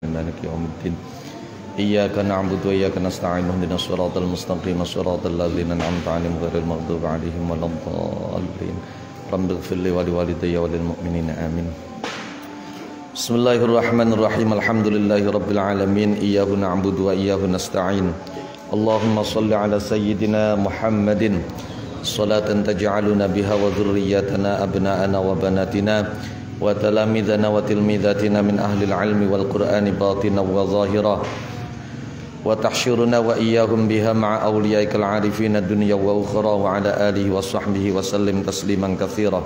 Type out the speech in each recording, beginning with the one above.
مالك يوم الدين إياك نعبد وإياك نستعين اهدنا الصراط المستقيم صراط الذين أنعمت عليهم غير المغضوب عليهم ولا الضالين رب اغفر لي ولوالدي وللمؤمنين آمين. بسم الله الرحمن الرحيم الحمد لله رب العالمين إياه نعبد وإياه نستعين اللهم صل على سيدنا محمد صلاة تجعلنا بها وذرياتنا أبناءنا وبناتنا وتلاميذنا وتلميذاتنا من أهل العلم والقرآن باطنا وظاهرا وتحشرنا وإياهم بها مع أوليائك العارفين الدنيا وأخرى وعلى آله وصحبه وسلم تسليما كثيرا.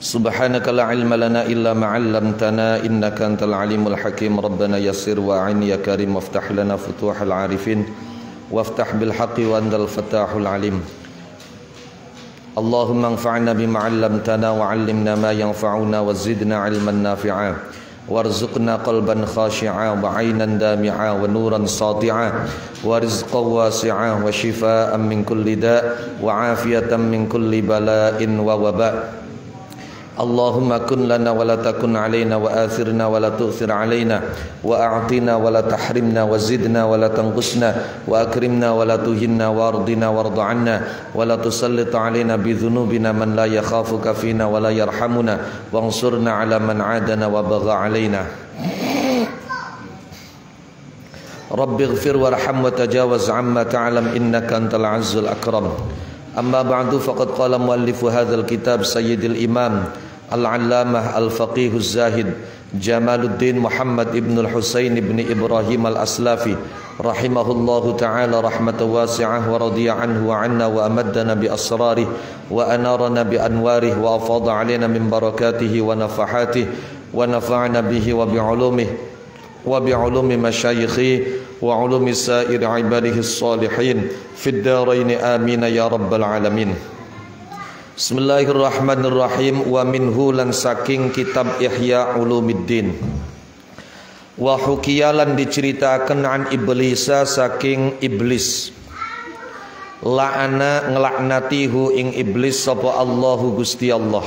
سبحانك لا علم لنا إلا ما علمتنا إنك أنت العليم الحكيم. ربنا يسر وأعن يا كريم وافتح لنا فتوح العارفين وافتح بالحق وأنت الفتاح العليم. اللهم انفعنا بما علمتنا وعلمنا ما ينفعنا وزدنا علما نافعا وارزقنا قلبا خاشعا وعينا دامعا ونورا ساطعا ورزقا واسعا وشفاء من كل داء وعافية من كل بلاء ووباء. اللهم كن لنا ولا تكن علينا وآثرنا ولا تؤثر علينا وأعطنا ولا تحرمنا وزدنا ولا تنقصنا وأكرمنا ولا تهنا وارضنا وارض عنا ولا تسلط علينا بذنوبنا من لا يخافك فينا ولا يرحمنا وانصرنا على من عادنا وبغى علينا. رب اغفر وارحم وتجاوز عما تعلم إنك أنت العز الأكرم. أما بعد فقد قال مؤلف هذا الكتاب سيد الإمام العلامة الفقيه الزاهد جمال الدين محمد ابن الحسين ابن إبراهيم الأسلافي رحمه الله تعالى رحمة واسعة ورضي عنه وعنا وأمدنا بأسراره وأنارنا بأنواره وأفاض علينا من بركاته ونفحاته ونفعنا به وبعلوم مشايخه وعلوم سائر عباده الصالحين في الدارين آمين يا رب العالمين. Bismillahirrahmanirrahim. Wa minhu lan saking kitab Ihya Ulumiddin wa hukiyalan diceritakan an iblisa saking iblis la'ana ngelaknatihu ing iblis sapa Allahu Gusti Allah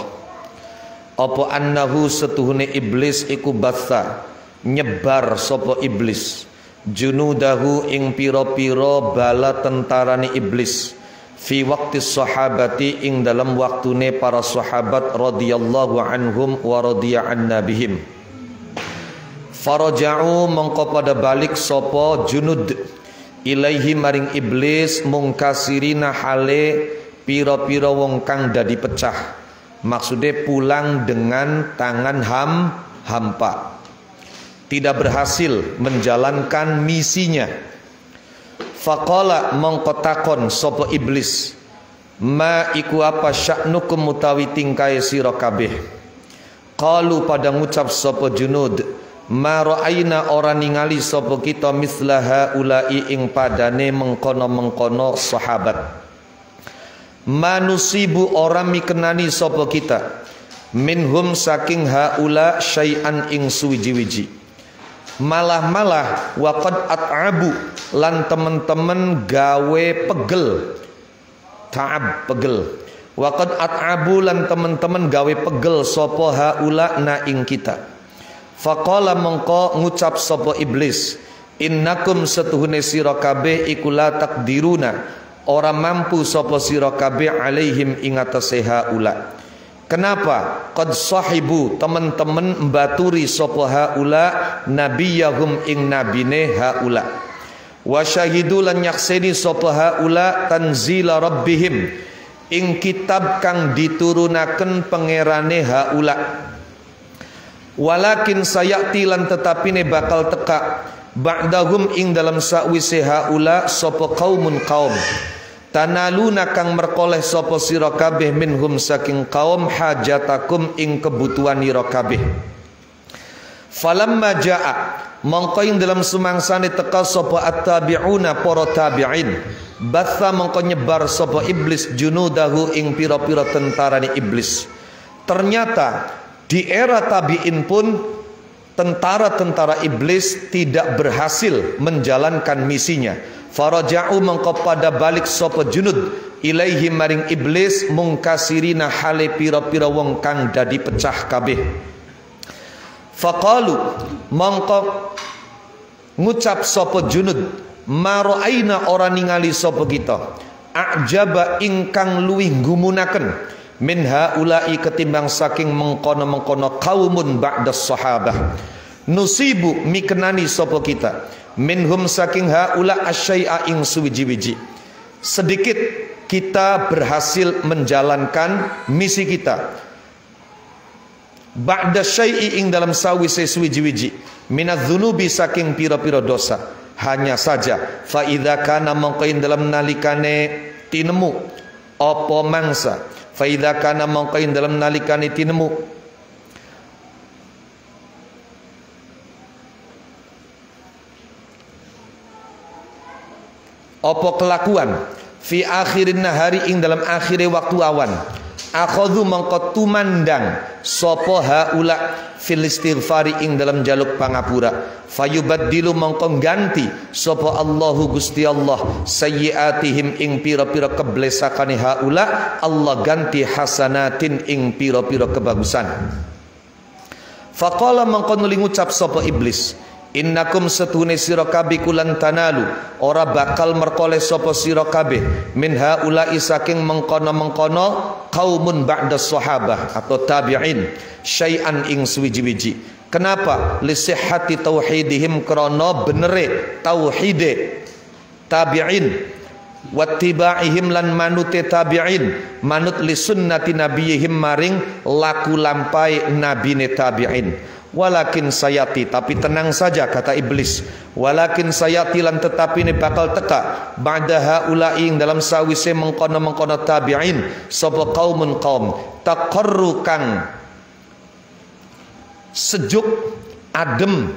apa annahu setuhune iblis iku batha nyebar sapa iblis junudahu ing piro-piro bala tentarane iblis fi waqti sahabati ing dalam waktune para sahabat radhiyallahu anhum wa radhiya anna bihim. Faraja'u mongko pada balik sapa junud ilaihi maring iblis mungkasirina hale piro-piro wong kang dadi pecah, maksude pulang dengan tangan hampa, tidak berhasil menjalankan misinya. Faqala mongkotakon sopo iblis ma iku apa sya'nukum mutawi tingkai sira kabeh. Qalu pada ngucap sopo junud ma ra'aina ora ningali sopo kita mislaha ulai ing padane mengkono-mengkono sahabat. Manusibu ora mikenani sopo kita minhum saking haula syai'an ing suwiji-wiji. Malah waqad at'abu lan temen-temen gawe pegel ta'ab pegel waqad at'abu lan temen-temen gawe pegel sapa haula na ing kita. Faqala mongko ngucap sapa iblis innakum setuhune sira kabeh iku la takdiruna ora mampu sapa sira kabeh alaihim ing atase haula. Kenapa? Qad sahibu teman-teman mbaturi sapa haula nabiyahum ing nabine haula. Wa syahidu lan nyakseni sapa haula tanzila rabbihim ing kitab kang diturunaken pangerane haula. Walakin sayati lan tetapine bakal teka ba'dahum ing dalam sakwise haula sapa qaumun qaum tanaluna kang merkoleh sapa sira kabeh minhum saking kaum hajatakum ing kebutuhan ira kabeh. Falamma jaa mongko ing dalam sumangsane teka sapa at-tabi'una para tabi'in batha mongko nyebar sapa iblis junudahu ing pira-pira tentarane iblis. Ternyata di era tabi'in pun tentara-tentara iblis tidak berhasil menjalankan misinya. Faraja'u mengko pada balik sapa junud ilaihi maring iblis mungkasirina hale pira-pira wong kang dadi pecah kabeh. Faqalu mongko ngucap sapa Junud, ma ra'aina ora ningali sapa kita ajaba ingkang luwih gumunaken min haula'i ketimbang saking mengkono-mengkono kaumun ba'das sahabah. Nusibu mikenani sapa kita minhum saking haula asyai'a ing suwiji-wiji. Sedikit kita berhasil menjalankan misi kita. Ba'da syai'i ing dalam sawise suwiji-wiji minadz-dzunubi saking pira-pira dosa. Hanya saja fa idza kana mongkoin dalam nalikane tinemu apa mangsa, fa idza kana mongkoin dalam nalikane tinemu apa kelakuan fi akhirin nahari ing dalam akhire waktu awan, akhadhu mongko tumandang sapa haula fil istighfari ing dalam jaluk pangapura, fayubaddilu mongko ganti sapa Allahu Gusti Allah sayyiatihim ing pira-pira keblesakane haula, Allah ganti hasanatin ing pira-pira kebagusan. Faqala mongko nuli ngucap sapa iblis, innakum setune sira kabeh kulan tanalu ora bakal merkoleh sapa sira kabeh min haula'i saking mengkono-mengkono qaumun ba'da sahabah atau tabi'in syai'an ing suwiji-wiji. Kenapa? Lisihhati tauhidihim, krana benere tauhide tabi'in, wattiba'ihim lan manute tabi'in, manut li sunnati nabiyihim maring laku lampai nabine tabi'in. Walakin sayati, tapi tenang saja kata iblis, walakin sayati lan tetapi ini bakal teka ba'da haula'i ing dalam sawise mengkono-mengkono tabi'in sapa qaumun qaum taqarru kang sejuk adem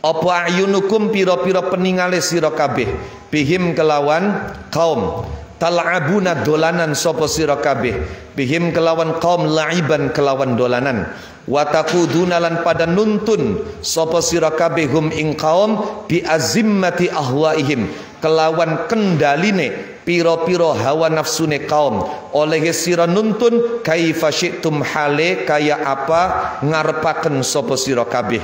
apa ayunukum pira-pira peningale sira kabeh bihim kelawan kaum tal'abuna dolanan sapa sira kabeh bihim kelawan kaum la'iban kelawan dolanan wa taquduna lan pada nuntun sapa sira kabeh hum ing kaum bi azimmati ahwaihim kelawan kendaline piro-piro hawa nafsune kaum oleh sira nuntun kaifa syi'tum hale kaya apa ngarepaken sapa sira kabeh.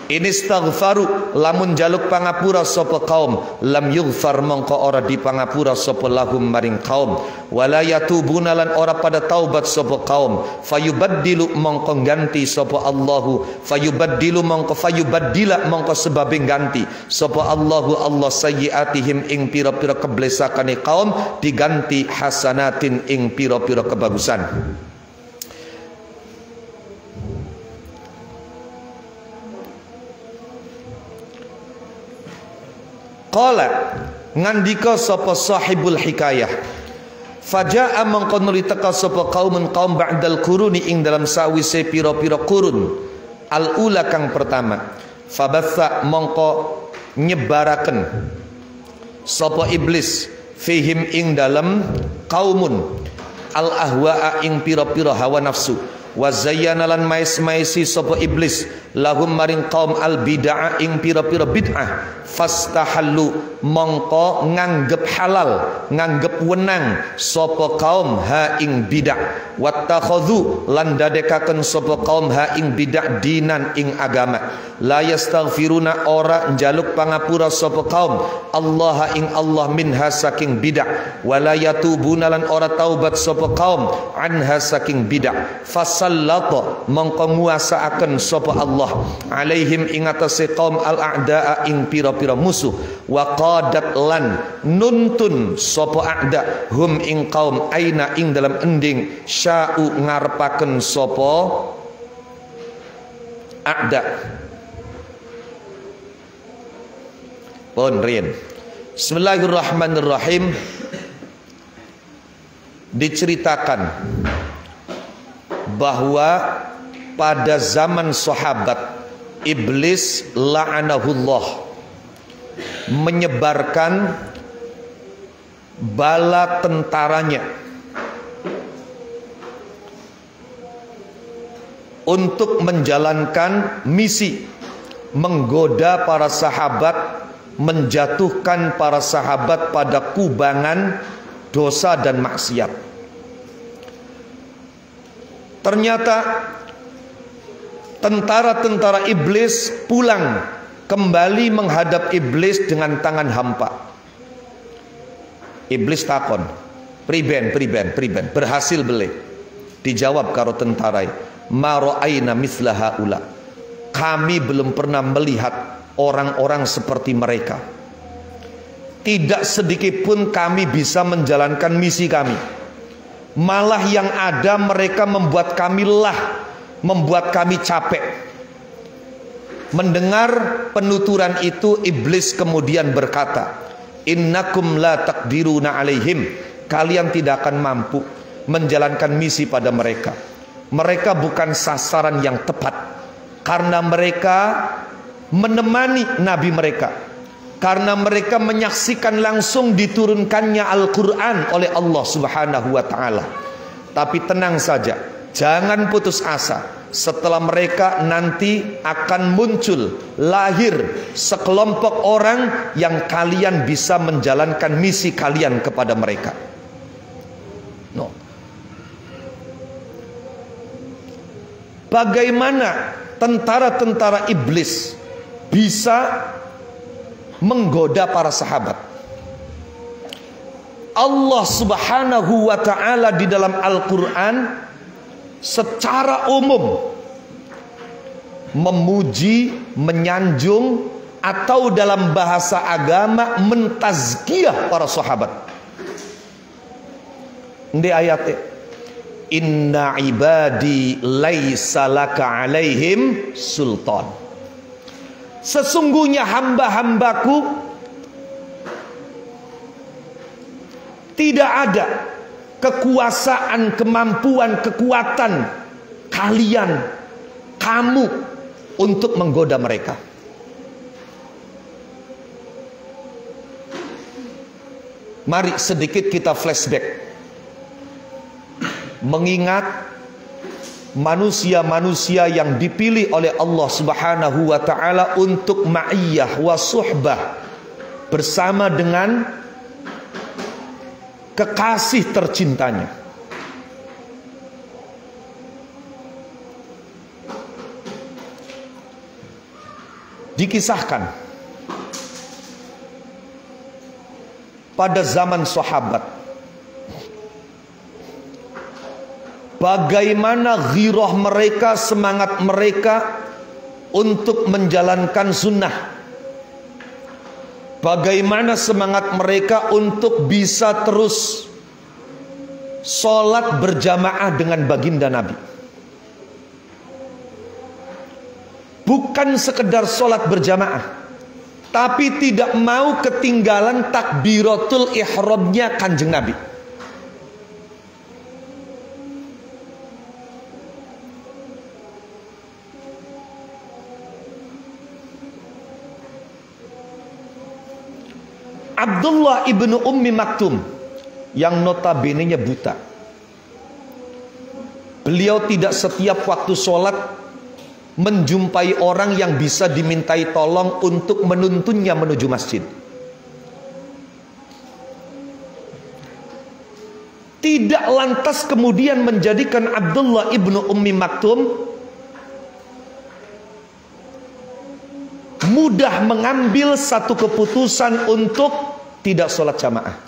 Inistaghfaru lamun jaluk pangapura sapa kaum lam yughfar mongko ora dipangapura sapa lahum maring kaum wala yatubuna lan ora pada taubat sapa kaum fayubaddilu mongko ganti sapa Allahu fayubaddilu mongko fayubaddila mongko sebabe ganti sapa Allahu Allah sayyiatihim ing pira-pira keblesakane kaum diganti hasanatin ing pira-pira kebagusan. Qala ngandika sapa sahibul hikayah, faja'a mongko nuli teka sapa kaumun kaum ba'dal quruni ing dalam sawise pira-pira kurun al ula kang pertama, fabatha mongko nyebaraken sapa iblis fihim ing dalam kaumun al ahwa'a ing pira-pira hawa nafsu wa zayyana lan mais-maisi sapa iblis lahum maring kaum al bid'ah ing pira-pira bid'ah fastahallu mongko nganggep halal nganggep wenang sapa kaum ha ing bid'ah wattakhadhu lan dadekaken sapa kaum ha ing bid'ah dinan ing agama la yastaghfiruna ora njaluk pangapura sapa kaum Allah ing Allah minha saking bid'ah wala yatubuna lan ora taubat sapa kaum anha saking bid'ah fasallata mongko nguasaaken sapa Allah alaihim ing atase kaum al a'daa ing pira-pira musuh wa qadat lan nuntun sapa a'da hum ing kaum aina ing dalam ending sya'u ngarepaken sapa a'da. Pun riyen Bismillahirrahmanirrahim diceritakan bahwa pada zaman sahabat iblis la'anahullah menyebarkan bala tentaranya untuk menjalankan misi menggoda para sahabat, menjatuhkan para sahabat pada kubangan dosa dan maksiat. Ternyata tentara-tentara iblis pulang kembali menghadap iblis dengan tangan hampa. Iblis takon, priben, berhasil beli. Dijawab karo tentara, ma ra'aina mithla haula. Kami belum pernah melihat orang-orang seperti mereka. Tidak sedikit pun kami bisa menjalankan misi kami. Malah yang ada mereka membuat kami lelah, membuat kami capek. Mendengar penuturan itu, iblis kemudian berkata, innakum la taqdiruna alaihim. Kalian tidak akan mampu menjalankan misi pada mereka. Mereka bukan sasaran yang tepat, karena mereka menemani nabi mereka, karena mereka menyaksikan langsung diturunkannya Al-Quran oleh Allah Subhanahu wa ta'ala. Tapi tenang saja, jangan putus asa. Setelah mereka nanti akan muncul, lahir sekelompok orang yang kalian bisa menjalankan misi kalian kepada mereka. No. Bagaimana tentara-tentara iblis bisa menggoda para sahabat? Allah Subhanahu wa ta'ala di dalam Al-Quran secara umum memuji, menyanjung, atau dalam bahasa agama mentazkiyah para sahabat. Ini ayatnya, inna ibadi laisa laka alaihim sultan. Sesungguhnya hamba-hambaku tidak ada kekuasaan, kemampuan, kekuatan kalian, kamu untuk menggoda mereka. Mari sedikit kita flashback, mengingat manusia-manusia yang dipilih oleh Allah Subhanahu wa ta'ala untuk ma'iyah wa suhbah bersama dengan kekasih tercintanya. Dikisahkan pada zaman sahabat bagaimana ghirah mereka, semangat mereka untuk menjalankan sunnah. Bagaimana semangat mereka untuk bisa terus sholat berjamaah dengan baginda Nabi. Bukan sekedar sholat berjamaah, tapi tidak mau ketinggalan takbiratul ihramnya kanjeng Nabi. Abdullah ibnu Ummi Maktum yang notabene-nya buta. Beliau tidak setiap waktu sholat menjumpai orang yang bisa dimintai tolong untuk menuntunnya menuju masjid. Tidak lantas kemudian menjadikan Abdullah ibnu Ummi Maktum mudah mengambil satu keputusan untuk tidak sholat jamaah.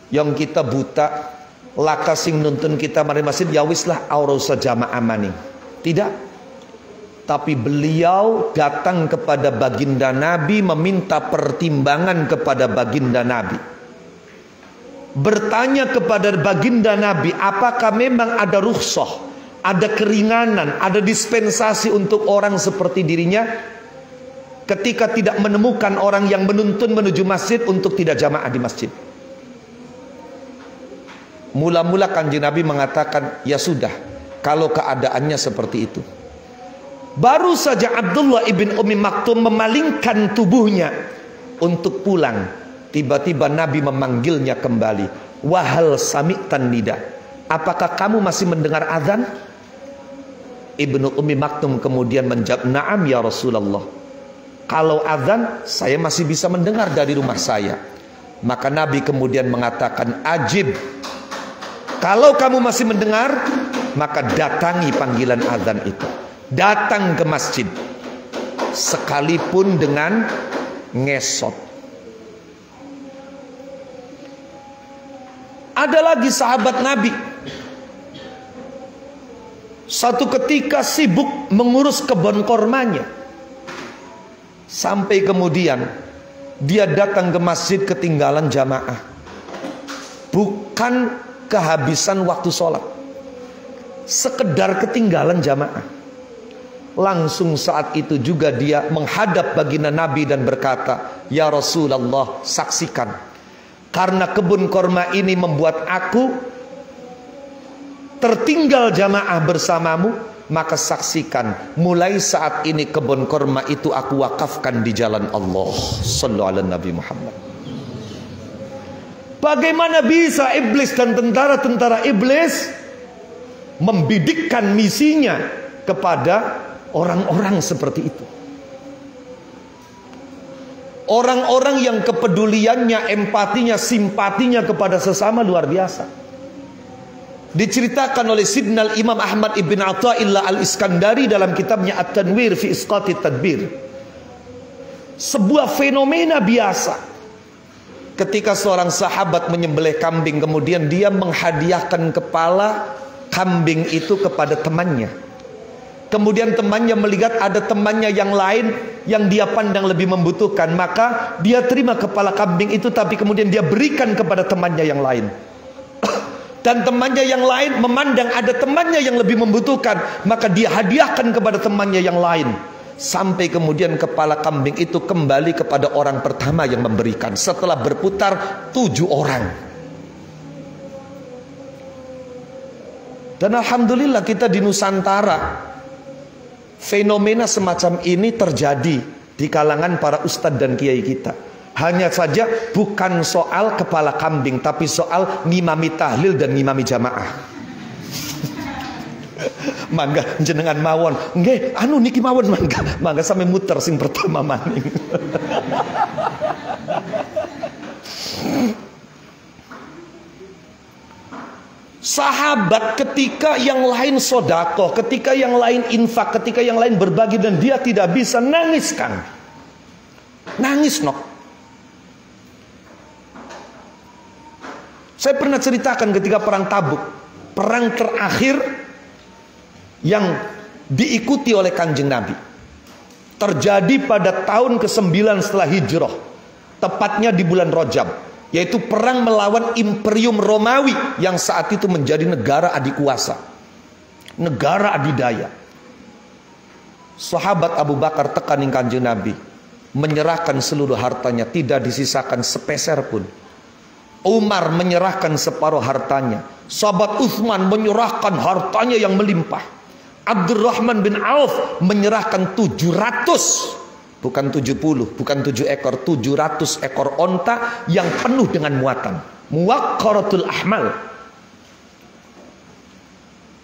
Yang kita buta, laka sing nuntun kita mari masjid, ya wis lah aurosa jamaah maning. Tidak. Tapi beliau datang kepada baginda Nabi, meminta pertimbangan kepada baginda Nabi. Bertanya kepada baginda Nabi, apakah memang ada rukhsah, ada keringanan, ada dispensasi untuk orang seperti dirinya ketika tidak menemukan orang yang menuntun menuju masjid untuk tidak jamaah di masjid. Mula-mula kanjeng Nabi mengatakan, ya sudah, kalau keadaannya seperti itu. Baru saja Abdullah ibn Ummi Maktum memalingkan tubuhnya untuk pulang, tiba-tiba Nabi memanggilnya kembali. Wahal sami'tan nida, apakah kamu masih mendengar azan? Ibnu Ummi Maktum kemudian menjawab, na'am ya Rasulullah. Kalau azan saya masih bisa mendengar dari rumah saya. Maka Nabi kemudian mengatakan, ajib, kalau kamu masih mendengar, maka datangi panggilan azan itu. Datang ke masjid sekalipun dengan ngesot. Ada lagi sahabat Nabi, satu ketika sibuk mengurus kebun kormanya, sampai kemudian dia datang ke masjid ketinggalan jamaah. Bukan kehabisan waktu sholat, sekedar ketinggalan jamaah. Langsung saat itu juga dia menghadap baginda Nabi dan berkata, "Ya Rasulullah, saksikan, karena kebun korma ini membuat aku tertinggal jamaah bersamamu, maka saksikan, mulai saat ini kebun korma itu aku wakafkan di jalan Allah." Sallallahu alaihi Nabi Muhammad. Bagaimana bisa iblis dan tentara-tentara iblis membidikkan misinya kepada orang-orang seperti itu? Orang-orang yang kepeduliannya, empatinya, simpatinya kepada sesama luar biasa. Diceritakan oleh Sidnal Imam Ahmad ibn Athaillah al-Iskandari dalam kitabnya At-Tanwir fi Isqati Tadbir. Sebuah fenomena biasa. Ketika seorang sahabat menyembelih kambing, kemudian dia menghadiahkan kepala kambing itu kepada temannya. Kemudian temannya melihat ada temannya yang lain yang dia pandang lebih membutuhkan, maka dia terima kepala kambing itu, tapi kemudian dia berikan kepada temannya yang lain. Dan temannya yang lain memandang ada temannya yang lebih membutuhkan, maka dia hadiahkan kepada temannya yang lain. Sampai kemudian kepala kambing itu kembali kepada orang pertama yang memberikan, setelah berputar 7 orang. Dan alhamdulillah kita di Nusantara, fenomena semacam ini terjadi di kalangan para ustadz dan kiai kita. Hanya saja bukan soal kepala kambing, tapi soal ngimami tahlil dan ngimami jamaah. Mangga jenengan mawon, nggih anu niki mawon, mangga sampai muter sing pertama maning. Sahabat ketika yang lain sodakoh, ketika yang lain infak, ketika yang lain berbagi dan dia tidak bisa, nangis kan? Nangis nok. Saya pernah ceritakan ketika perang Tabuk, perang terakhir yang diikuti oleh Kanjeng Nabi, terjadi pada tahun ke-9 setelah hijrah, tepatnya di bulan Rajab, yaitu perang melawan Imperium Romawi yang saat itu menjadi negara adikuasa, negara adidaya. Sahabat Abu Bakar tekaning Kanjeng Nabi, menyerahkan seluruh hartanya, tidak disisakan sepeser pun. Umar menyerahkan separuh hartanya. Sahabat Utsman menyerahkan hartanya yang melimpah. Abdurrahman bin Auf menyerahkan 700, bukan 70, bukan 7 ekor, 700 ekor onta yang penuh dengan muatan. Muwaqqaratul ahmal.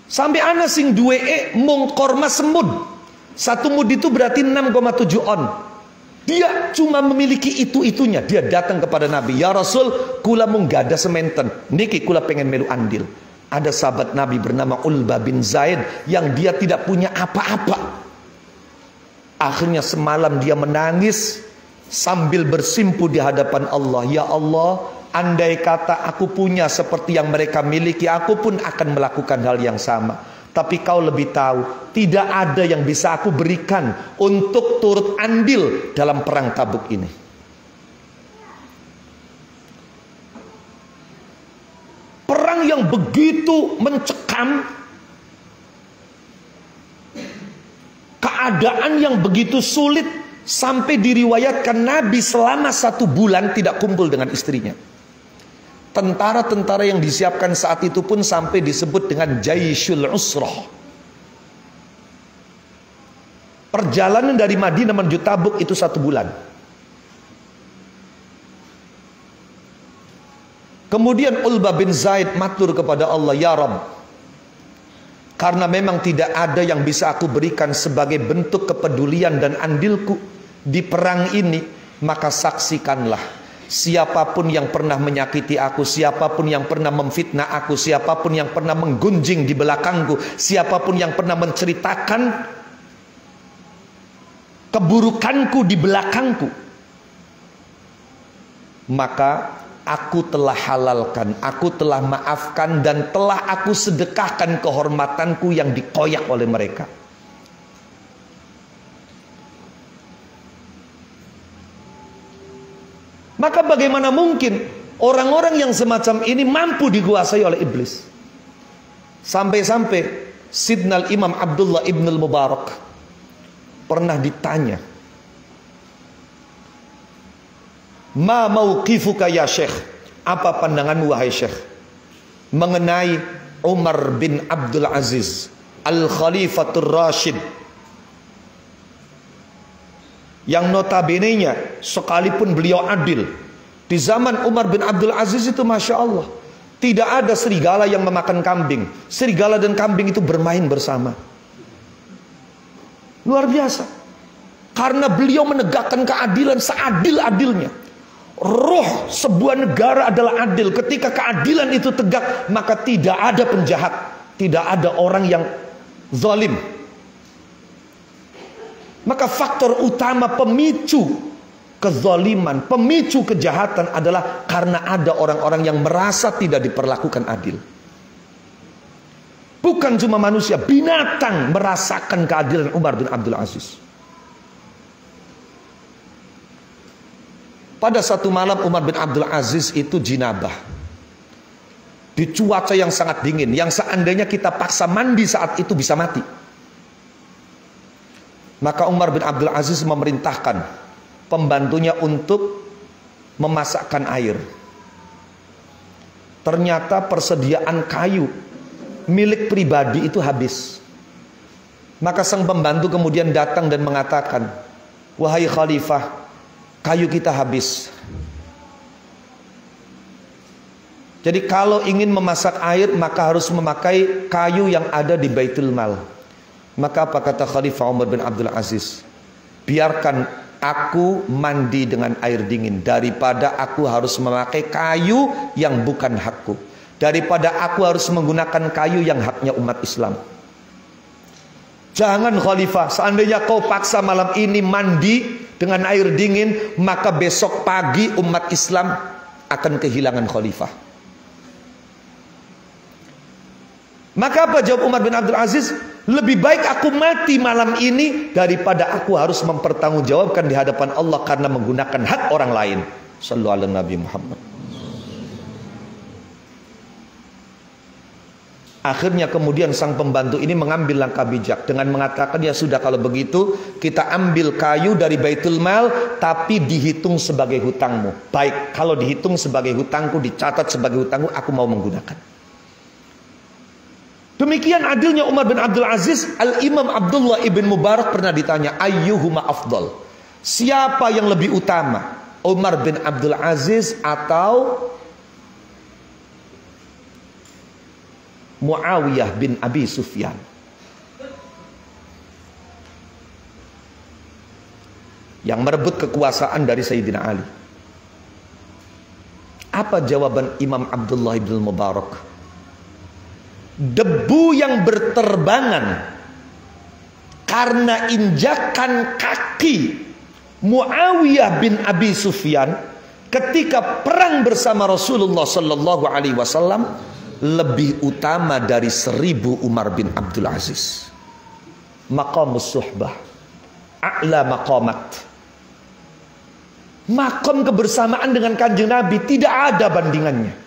Sampai ana sing duwe mung korma semud. Satu mud itu berarti 6,7 on. Dia cuma memiliki itu-itunya. Dia datang kepada Nabi, "Ya Rasul, kula mung gada sementen. Niki kula pengen melu andil." Ada sahabat Nabi bernama Ulbah bin Zaid yang dia tidak punya apa-apa. Akhirnya semalam dia menangis sambil bersimpu di hadapan Allah. "Ya Allah, andai kata aku punya seperti yang mereka miliki, aku pun akan melakukan hal yang sama. Tapi kau lebih tahu, tidak ada yang bisa aku berikan untuk turut andil dalam perang Tabuk ini." Perang yang begitu mencekam, keadaan yang begitu sulit, sampai diriwayatkan Nabi selama 1 bulan tidak kumpul dengan istrinya. Tentara-tentara yang disiapkan saat itu pun sampai disebut dengan Jaisyul Usrah. Perjalanan dari Madinah menuju Tabuk itu 1 bulan. Kemudian Ulbah bin Zaid matur kepada Allah, "Ya Rabb, karena memang tidak ada yang bisa aku berikan sebagai bentuk kepedulian dan andilku di perang ini, maka saksikanlah, siapapun yang pernah menyakiti aku, siapapun yang pernah memfitnah aku, siapapun yang pernah menggunjing di belakangku, siapapun yang pernah menceritakan keburukanku di belakangku, maka aku telah halalkan, aku telah maafkan, dan telah aku sedekahkan kehormatanku yang dikoyak oleh mereka. Maka bagaimana mungkin orang-orang yang semacam ini mampu dikuasai oleh iblis? Sampai-sampai Sidnal Imam Abdullah ibn al-Mubarak pernah ditanya, "Ma mauqifuka ya Syekh?" Apa pandanganmu wahai Syekh mengenai Umar bin Abdul Aziz Al-Khalifatur Rashid, yang notabene-nya sekalipun beliau adil, di zaman Umar bin Abdul Aziz itu Masya Allah, tidak ada serigala yang memakan kambing. Serigala dan kambing itu bermain bersama. Luar biasa. Karena beliau menegakkan keadilan seadil-adilnya. Roh sebuah negara adalah adil. Ketika keadilan itu tegak, maka tidak ada penjahat, tidak ada orang yang zalim. Maka faktor utama pemicu kezaliman, pemicu kejahatan adalah karena ada orang-orang yang merasa tidak diperlakukan adil. Bukan cuma manusia, binatang merasakan keadilan Umar bin Abdul Aziz. Pada satu malam Umar bin Abdul Aziz itu jinabah, di cuaca yang sangat dingin, yang seandainya kita paksa mandi saat itu bisa mati. Maka Umar bin Abdul Aziz memerintahkan pembantunya untuk memasakkan air. Ternyata persediaan kayu milik pribadi itu habis. Maka sang pembantu kemudian datang dan mengatakan, "Wahai Khalifah, kayu kita habis. Jadi kalau ingin memasak air maka harus memakai kayu yang ada di Baitul Mal." Maka apa kata Khalifah Umar bin Abdul Aziz? "Biarkan aku mandi dengan air dingin daripada aku harus memakai kayu yang bukan hakku, daripada aku harus menggunakan kayu yang haknya umat Islam." Jangan Khalifah, seandainya kau paksa malam ini mandi dengan air dingin, maka besok pagi umat Islam akan kehilangan Khalifah. Maka apa jawab Umar bin Abdul Aziz? "Lebih baik aku mati malam ini daripada aku harus mempertanggungjawabkan di hadapan Allah karena menggunakan hak orang lain." Sallallahu alaihi Nabi Muhammad. Akhirnya kemudian sang pembantu ini mengambil langkah bijak dengan mengatakan, "Ya sudah, kalau begitu kita ambil kayu dari Baitul Mal tapi dihitung sebagai hutangmu." "Baik, kalau dihitung sebagai hutangku, dicatat sebagai hutangku, aku mau menggunakan." Demikian adilnya Umar bin Abdul Aziz. Al-Imam Abdullah ibn Mubarak pernah ditanya, "Ayyuhuma afdal?" Siapa yang lebih utama? Umar bin Abdul Aziz atau Muawiyah bin Abi Sufyan? Yang merebut kekuasaan dari Sayyidina Ali. Apa jawaban Imam Abdullah ibn Mubarak? Debu yang berterbangan karena injakan kaki Muawiyah bin Abi Sufyan ketika perang bersama Rasulullah Sallallahu Alaihi Wasallam lebih utama dari 1000 Umar bin Abdul Aziz. Maqamus suhbah, a'la maqamat. Makom kebersamaan dengan Kanjeng Nabi tidak ada bandingannya.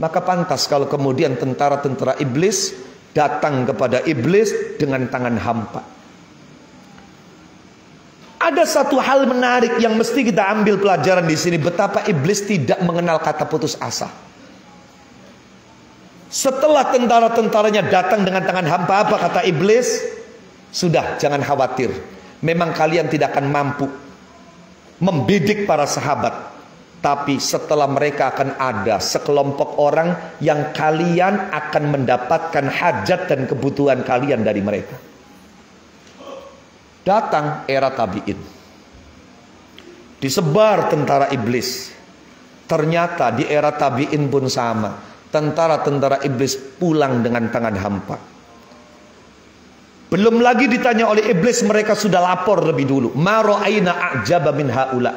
Maka pantas kalau kemudian tentara-tentara iblis datang kepada iblis dengan tangan hampa. Ada satu hal menarik yang mesti kita ambil pelajaran di sini, betapa iblis tidak mengenal kata putus asa. Setelah tentara-tentaranya datang dengan tangan hampa, apa kata iblis? "Sudah, jangan khawatir. Memang kalian tidak akan mampu membidik para sahabat. Tapi setelah mereka akan ada sekelompok orang yang kalian akan mendapatkan hajat dan kebutuhan kalian dari mereka." Datang era tabi'in. Disebar tentara iblis. Ternyata di era tabi'in pun sama. Tentara-tentara iblis pulang dengan tangan hampa. Belum lagi ditanya oleh iblis, mereka sudah lapor lebih dulu. Ma ra'ayna a'jaba min haula.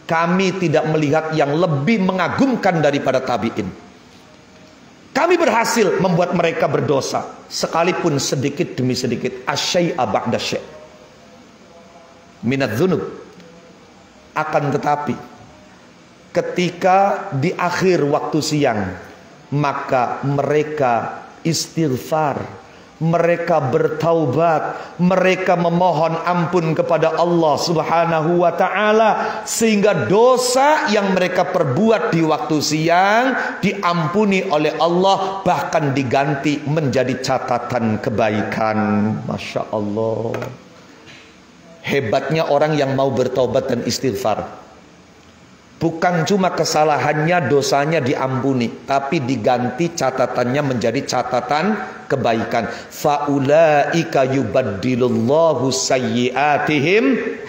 Kami tidak melihat yang lebih mengagumkan daripada tabi'in. Kami berhasil membuat mereka berdosa, sekalipun sedikit demi sedikit. Asyai'a ba'da syai' minadz dzunub. Akan tetapi ketika di akhir waktu siang, maka mereka istighfar, mereka bertaubat, mereka memohon ampun kepada Allah Subhanahu wa ta'ala, sehingga dosa yang mereka perbuat di waktu siang diampuni oleh Allah, bahkan diganti menjadi catatan kebaikan. Masya Allah. Hebatnya orang yang mau bertaubat dan istighfar. Bukan cuma kesalahannya, dosanya diampuni, tapi diganti catatannya menjadi catatan kebaikan. Faulaika yubaddilullahu sayyiatihim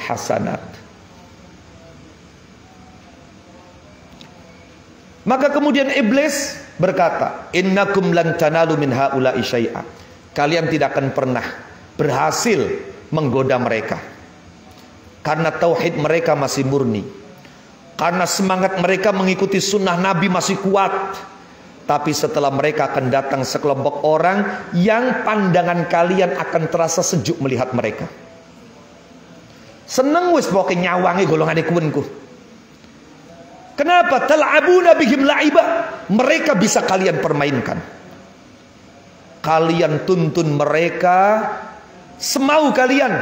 hasanat. Maka kemudian iblis berkata, innakum lan tanalu min haula'i syai'a. Kalian tidak akan pernah berhasil menggoda mereka, karena tauhid mereka masih murni, karena semangat mereka mengikuti sunnah Nabi masih kuat. Tapi setelah mereka akan datang sekelompok orang yang pandangan kalian akan terasa sejuk melihat mereka. Seneng wis pokoke nyawangi golongane kuwenku. Kenapa? Tal'abuna bihim la'iba. Mereka bisa kalian permainkan. Kalian tuntun mereka semau kalian.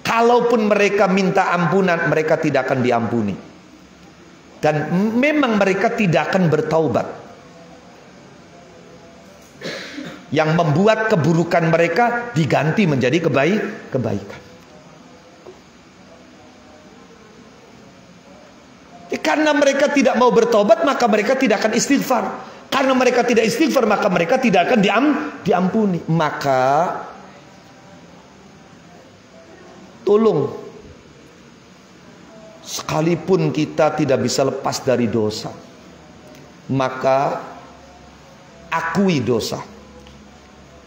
Kalaupun mereka minta ampunan, mereka tidak akan diampuni. Dan memang mereka tidak akan bertaubat. Yang membuat keburukan mereka diganti menjadi kebaikan. Karena mereka tidak mau bertobat, maka mereka tidak akan istighfar. Karena mereka tidak istighfar, maka mereka tidak akan diampuni. Maka tolong, sekalipun kita tidak bisa lepas dari dosa, maka akui dosa.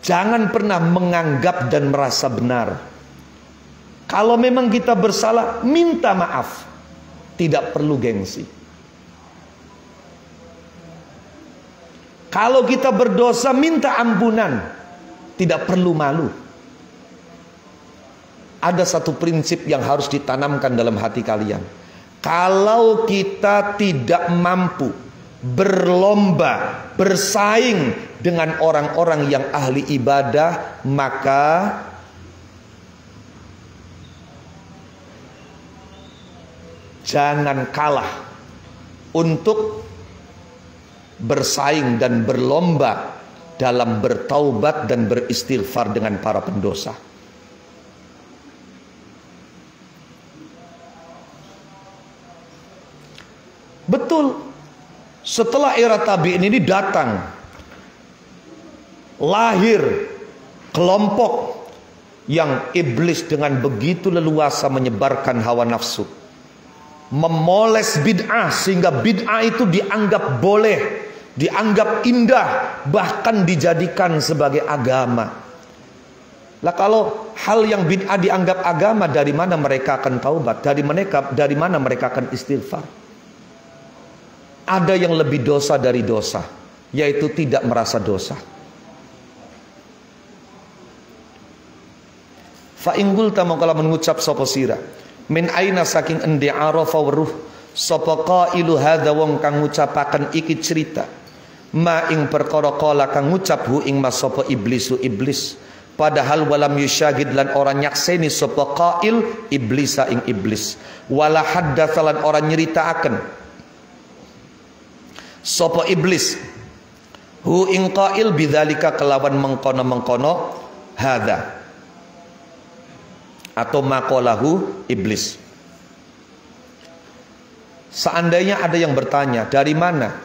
Jangan pernah menganggap dan merasa benar. Kalau memang kita bersalah, minta maaf. Tidak perlu gengsi. Kalau kita berdosa, minta ampunan. Tidak perlu malu. Ada satu prinsip yang harus ditanamkan dalam hati kalian. Kalau kita tidak mampu berlomba, bersaing dengan orang-orang yang ahli ibadah, maka jangan kalah untuk bersaing dan berlomba dalam bertaubat dan beristighfar dengan para pendosa. Betul, setelah era tabi'in ini datang, lahir kelompok yang iblis dengan begitu leluasa menyebarkan hawa nafsu, memoles bid'ah, sehingga bid'ah itu dianggap boleh, dianggap indah, bahkan dijadikan sebagai agama. Lah kalau hal yang bid'ah dianggap agama, dari mana mereka akan taubat? Dari mana mereka akan istighfar? Ada yang lebih dosa dari dosa, yaitu tidak merasa dosa. Fa ingul tamu kalau mengucap sapa sira, min aina saking endi arafa weruh sapa qailu hadza wong kang ngucapaken iki cerita, ma ing perkara kala kang ngucap hu ing mas sapa iblisu iblis, padahal walam yusyahid lan orang nyakseni sapa qail iblisa ing iblis, wala haddatsalan orang nyeritaaken sapa iblis hu ing qail bidzalika kelawan mengkono-mengkono hadza atau maqalahu iblis. Seandainya ada yang bertanya, dari mana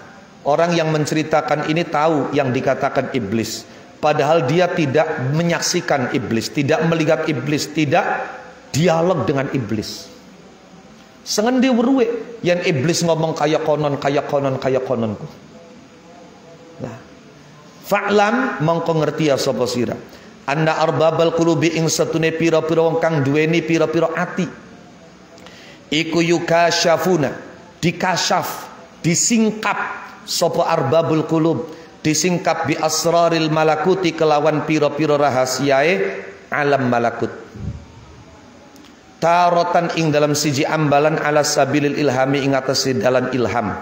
orang yang menceritakan ini tahu yang dikatakan iblis, padahal dia tidak menyaksikan iblis, tidak melihat iblis, tidak dialog dengan iblis. Sengendi weruwe yang iblis ngomong kaya konon kononku. Nah, fa'lam mongko ngerti ya sapa sira. Anna arbabal qulubi ing satune pira-pira wong kang duweni pira-pira ati. Iku yukasyafuna, dikasyaf, disingkap sapa arbabul qulub, disingkap bi asraril malakuti kelawan pira-pira rahasiae alam malakut. Tarotan ing dalam siji ambalan ala sabilil ilhami ing atase dalan ilham.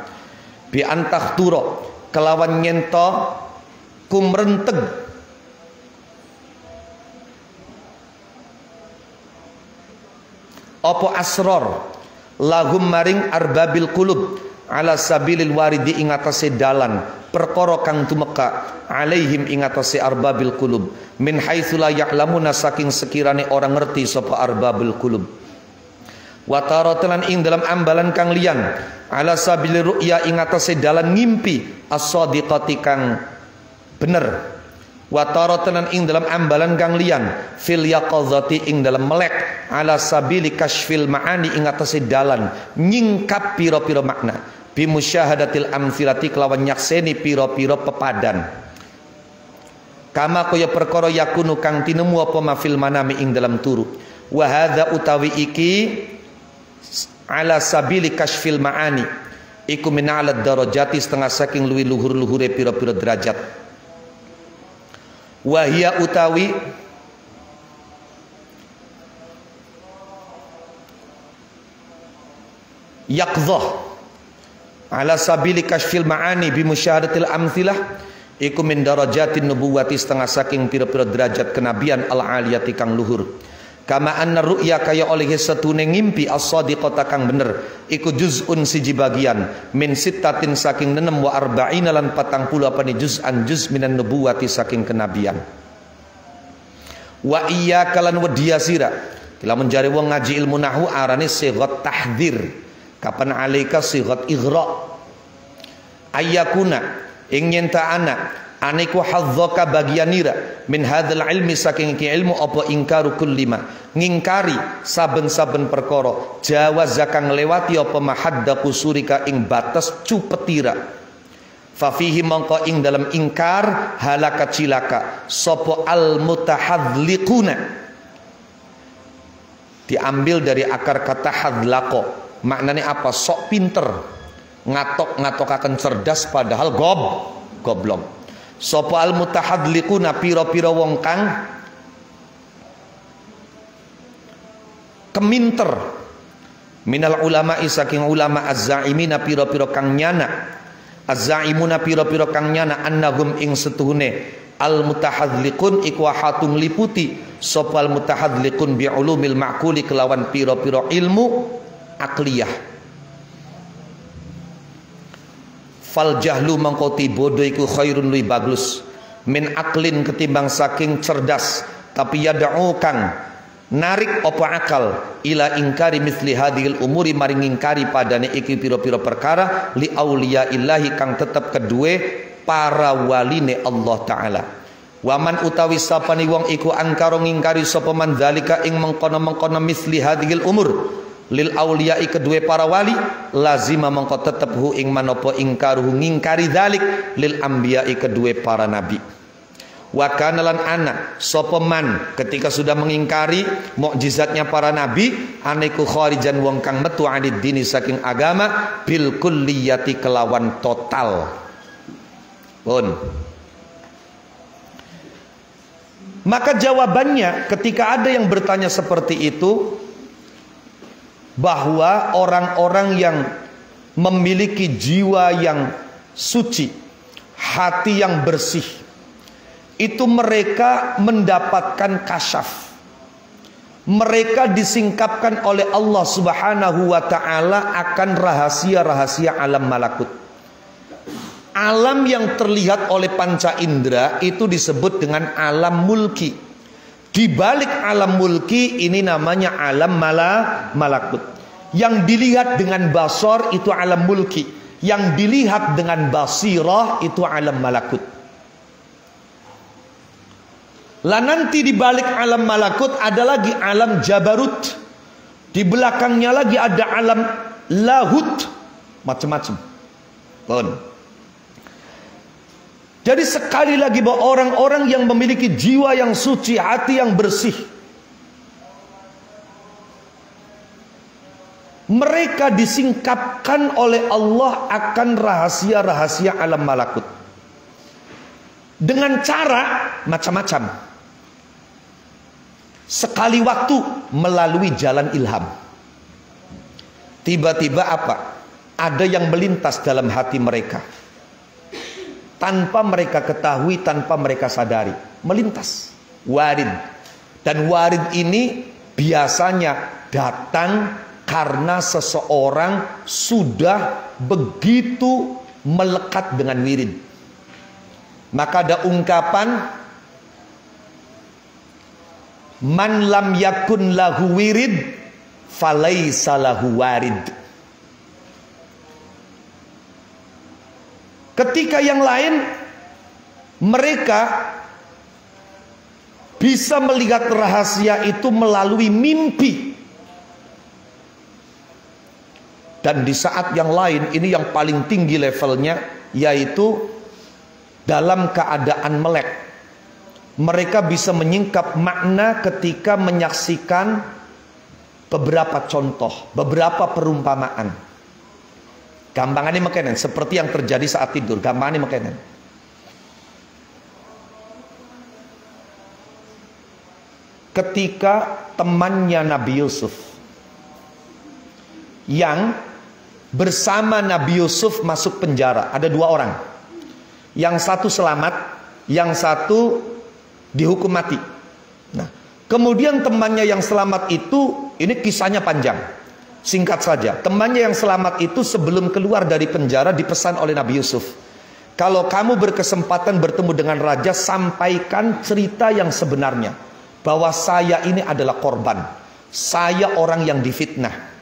Bi antah turo kelawan nyento kumrenteg apa asror lahum maring arbabil qulub ala sabilil waridi ing atase dalan perkara kang tumeka alaihim ing atase arbabil qulub min haitsu la ya'lamuna saking sekirane orang ngerti sapa arbabul qulub wa taratan ing dalam ambalan kang liyan ala sabilir ru'ya ing atase dalan ngimpi as-shadiqati kang bener wa taratan ing dalam ambalan kang liyan fil yaqazati ing dalam melek ala sabili kasyfil ma'ani ing atase dalan nyingkap pira-pira makna bi musyahadatil amthilati kelawan nyakseni pira-pira pepadan kama kaya perkara yakunu kang tinemu apa mafil manami ing dalam turu wa hadza utawi iki ala sabili kasyfil ma'ani iku min ala darajati setengah saking luwi luhur-luhure pira-pira derajat wa hiya utawi yaqdhah ala sabili kasyfil ma'ani bi musyahadatil amthilah iku min darajatin nubuwati setengah saking pira-pira derajat kenabian al-aliyati kang luhur kama anna ru'ya kaya oleh setune ngimpi as-shadiqata kang bener iku juz'un siji bagian min sittatin saking 6 wa arba'ina lan 40 apane juz'an juz minan nubuwati saking kenabian wa iya kalan wadiya sira kila menjari wong ngaji ilmu nahwu arane sighat tahdzir kapan alaika sighat ighra ayyakuna ing nyenta anak aniku hadzaka bagianira min hadzal ilmi saking iki ilmu apa ingkaru kullima ngingkari saben-saben perkara jawaza kang nglewati apa mahadda kusurika ing batas cupetira fa fihi mangko ing dalam ingkar halaka cilaka sapa al mutahadzliquna diambil dari akar kata hadlaqo maknanya apa sok pinter ngatok-ngatokaken cerdas padahal goblok. Sapa al mutahadliquna pira-pira wong kang keminter minal ulama saking ulama az-zaimina pira-pira kang nyana az-zaimuna pira-pira kang nyana annahum ing setuhune al mutahadliqun iku hatung liputi sapa al mutahadliqun bi ulumil ma'quli kelawan pira-pira ilmu akliyah fal jahlu mangkoti bodoh iku khairun lui bagus min aklin ketimbang saking cerdas tapi yad'u kang narik apa akal ila ingkari misli hadhil umuri maring ingkari padane iki pira-pira perkara li auliya illahi kang tetep kedue para waline Allah taala waman utawi sapane wong iku angkara ngingkari sapa man zalika ing mengkono-mengkono misli hadhil umur lil auliya'i kedue para wali lazima mongko tetep hu ing manopo ingkaruhu ngingkari dzalik lil anbiya'i kedue para nabi wa kana lan ana sapa man ketika sudah mengingkari mukjizatnya para nabi aniku kharijan wong kang metu anid dini saking agama bil kulliyati kelawan total pun maka jawabannya ketika ada yang bertanya seperti itu bahwa orang-orang yang memiliki jiwa yang suci, hati yang bersih, itu mereka mendapatkan kasyaf. Mereka disingkapkan oleh Allah Subhanahu wa ta'ala akan rahasia-rahasia alam malakut. Alam yang terlihat oleh panca indera itu disebut dengan alam mulki. Di balik alam mulki ini namanya alam malakut. Yang dilihat dengan basar itu alam mulki, yang dilihat dengan basirah itu alam malakut. Lah nanti di balik alam malakut ada lagi alam jabarut. Di belakangnya lagi ada alam lahut, macam-macam. Jadi sekali lagi bahwa orang-orang yang memiliki jiwa yang suci, hati yang bersih, mereka disingkapkan oleh Allah akan rahasia-rahasia alam malakut dengan cara macam-macam. Sekali waktu melalui jalan ilham. Tiba-tiba apa? Ada yang melintas dalam hati mereka, tanpa mereka ketahui, tanpa mereka sadari. Melintas, warid. Dan warid ini biasanya datang karena seseorang sudah begitu melekat dengan wirid. Maka ada ungkapan, man lam yakun lahu wirid falaisa lahu warid. Ketika yang lain mereka bisa melihat rahasia itu melalui mimpi. Dan di saat yang lain, ini yang paling tinggi levelnya, yaitu dalam keadaan melek. Mereka bisa menyingkap makna ketika menyaksikan beberapa contoh, beberapa perumpamaan. Gampangannya makanan, seperti yang terjadi saat tidur. Gampangannya makanan. Ketika temannya Nabi Yusuf yang bersama Nabi Yusuf masuk penjara, ada dua orang. Yang satu selamat, yang satu dihukum mati. Nah, kemudian temannya yang selamat itu, ini kisahnya panjang. Singkat saja, temannya yang selamat itu sebelum keluar dari penjara dipesan oleh Nabi Yusuf, kalau kamu berkesempatan bertemu dengan raja, sampaikan cerita yang sebenarnya, bahwa saya ini adalah korban, saya orang yang difitnah.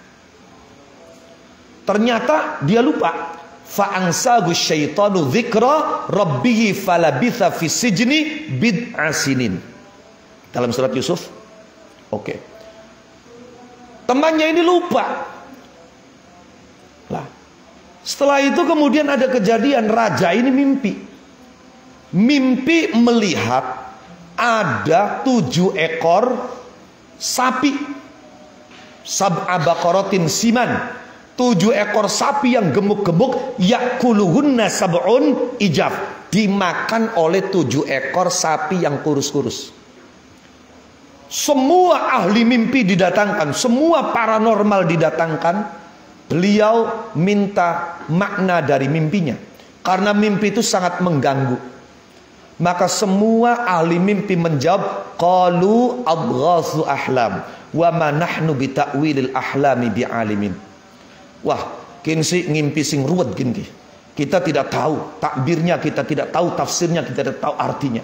Ternyata dia lupa. Fa'ansahu syaitanu dzikra rabbih falabitha fi sijni bid'a sinin. Dalam surat Yusuf. Oke. Temannya ini lupa. Lah, setelah itu kemudian ada kejadian, raja ini mimpi. Mimpi melihat ada 7 ekor sapi. Sab'a baqaratin siman. 7 ekor sapi yang gemuk-gemuk, yakuluhunna sab'un ijaf, dimakan oleh 7 ekor sapi yang kurus-kurus. Semua ahli mimpi didatangkan, semua paranormal didatangkan. Beliau minta makna dari mimpinya, karena mimpi itu sangat mengganggu. Maka semua ahli mimpi menjawab, qalu adghasu ahlam wa ma nahnu bi ta'wilil ahlami bi'alimin. Wah, kinsi ngimpi sing ruwet gini. Kita tidak tahu takbirnya, kita tidak tahu tafsirnya, kita tidak tahu artinya.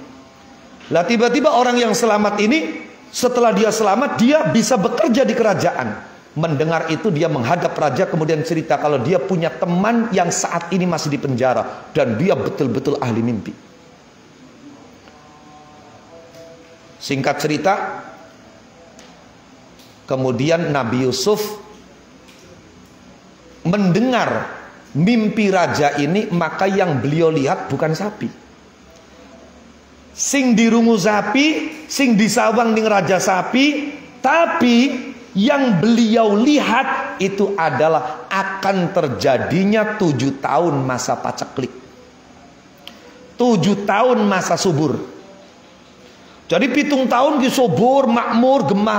Lah tiba-tiba orang yang selamat ini, setelah dia selamat, dia bisa bekerja di kerajaan. Mendengar itu dia menghadap raja, kemudian cerita kalau dia punya teman yang saat ini masih di penjara dan dia betul-betul ahli mimpi. Singkat cerita, kemudian Nabi Yusuf mendengar mimpi raja ini, maka yang beliau lihat bukan sapi. Sing dirungu sapi, sing disawang ning raja sapi, tapi yang beliau lihat itu adalah akan terjadinya 7 tahun masa paceklik. 7 tahun masa subur. Jadi 7 tahun di subur, makmur, gemah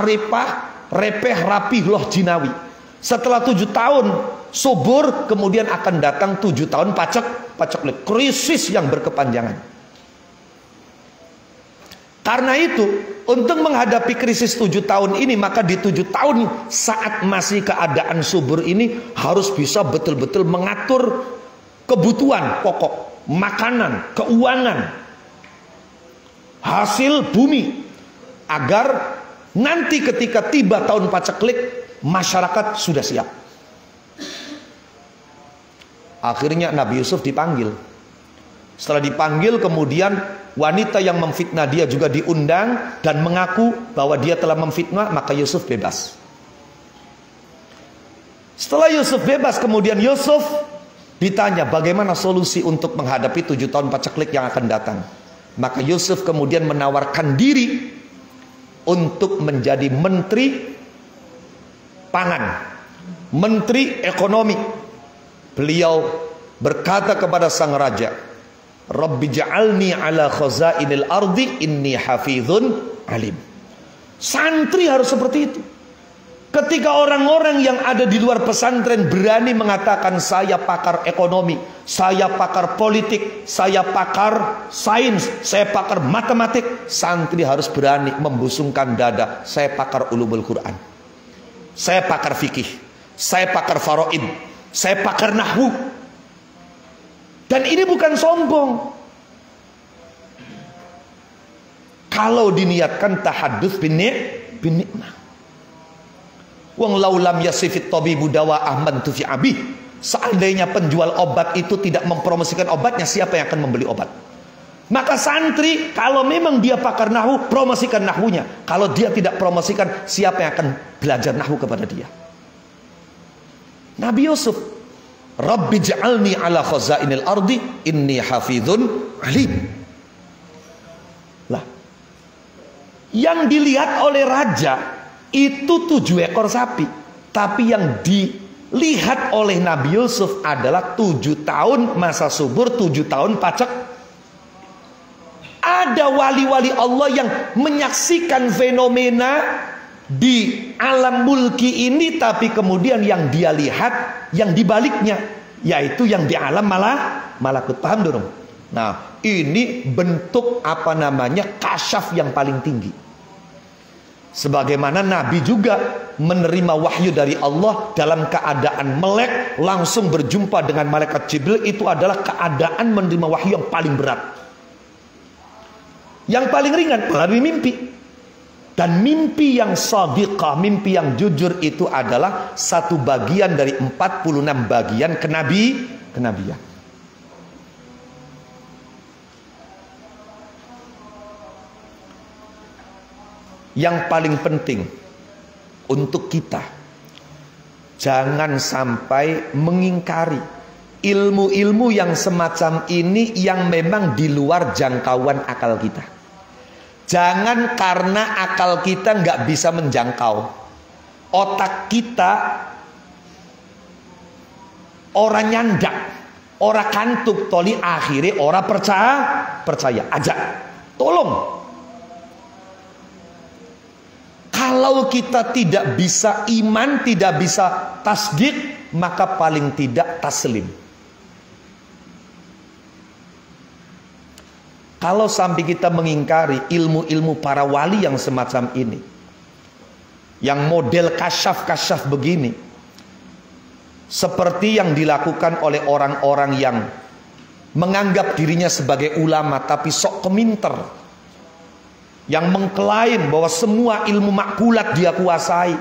repeh rapih loh jinawi. Setelah 7 tahun subur, kemudian akan datang 7 tahun paceklik, krisis yang berkepanjangan. Karena itu, untuk menghadapi krisis 7 tahun ini, maka di 7 tahun saat masih keadaan subur ini harus bisa betul-betul mengatur kebutuhan pokok, makanan, keuangan, hasil bumi, agar nanti ketika tiba tahun paceklik, masyarakat sudah siap. Akhirnya Nabi Yusuf dipanggil. Setelah dipanggil, kemudian wanita yang memfitnah dia juga diundang dan mengaku bahwa dia telah memfitnah, maka Yusuf bebas. Setelah Yusuf bebas, kemudian Yusuf ditanya bagaimana solusi untuk menghadapi 7 tahun paceklik yang akan datang. Maka Yusuf kemudian menawarkan diri untuk menjadi menteri pangan, menteri ekonomi. Beliau berkata kepada sang raja, Rabbi ja'alni ala khazainil ardi inni hafizun alim. Santri harus seperti itu. Ketika orang-orang yang ada di luar pesantren berani mengatakan saya pakar ekonomi, saya pakar politik, saya pakar sains, saya pakar matematik, santri harus berani membusungkan dada, saya pakar ulumul Quran, saya pakar fikih, saya pakar faraid, saya pakar nahwu. Dan ini bukan sombong. Kalau diniatkan tahadduts bin nikmah. Wong laulam yasifit tabibu dawa ahman tufi abi. Seandainya penjual obat itu tidak mempromosikan obatnya, siapa yang akan membeli obat? Maka santri kalau memang dia pakar nahwu, promosikan nahwunya. Kalau dia tidak promosikan, siapa yang akan belajar nahwu kepada dia? Nabi Yusuf, Rabbi ja'alni ala khazainil ardi inni hafizun alim. Lah, yang dilihat oleh raja itu 7 ekor sapi. Tapi yang dilihat oleh Nabi Yusuf adalah 7 tahun masa subur, 7 tahun pacek. Ada wali-wali Allah yang menyaksikan fenomena di alam mulki ini, tapi kemudian yang dia lihat yang dibaliknya, yaitu yang di alam malakut. Paham dorong? Nah, ini bentuk apa namanya kasyaf yang paling tinggi. Sebagaimana Nabi juga menerima wahyu dari Allah dalam keadaan melek, langsung berjumpa dengan malaikat Jibril. Itu adalah keadaan menerima wahyu yang paling berat. Yang paling ringan melalui mimpi. Dan mimpi yang shadiqah, mimpi yang jujur itu adalah satu bagian dari 46 bagian kenabian. Yang paling penting untuk kita, jangan sampai mengingkari ilmu-ilmu yang semacam ini yang memang di luar jangkauan akal kita. Jangan karena akal kita nggak bisa menjangkau, otak kita orang nyandak, orang kantuk, toli akhirnya orang percaya aja. Tolong. Kalau kita tidak bisa iman, tidak bisa tasdik, maka paling tidak taslim. Kalau sampai kita mengingkari ilmu-ilmu para wali yang semacam ini, yang model kasyaf-kasyaf begini, seperti yang dilakukan oleh orang-orang yang menganggap dirinya sebagai ulama tapi sok keminter, yang mengklaim bahwa semua ilmu makulat dia kuasai,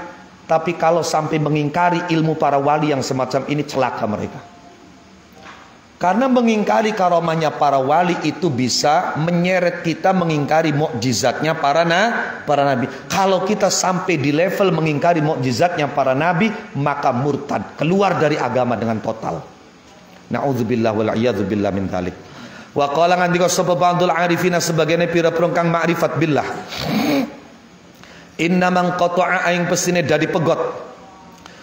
tapi kalau sampai mengingkari ilmu para wali yang semacam ini, celaka mereka. Karena mengingkari karomahnya para wali itu bisa menyeret kita mengingkari mukjizatnya para nabi. Kalau kita sampai di level mengingkari mukjizatnya para nabi, maka murtad, keluar dari agama dengan total. Na'udzubillah wal a'yadzubillah min dzalik. Wa qala ngandika sapa ba'dul arifina sebagian pira-pira kang ma'rifat billah. Inna man qata'a aing pesine dari pegot.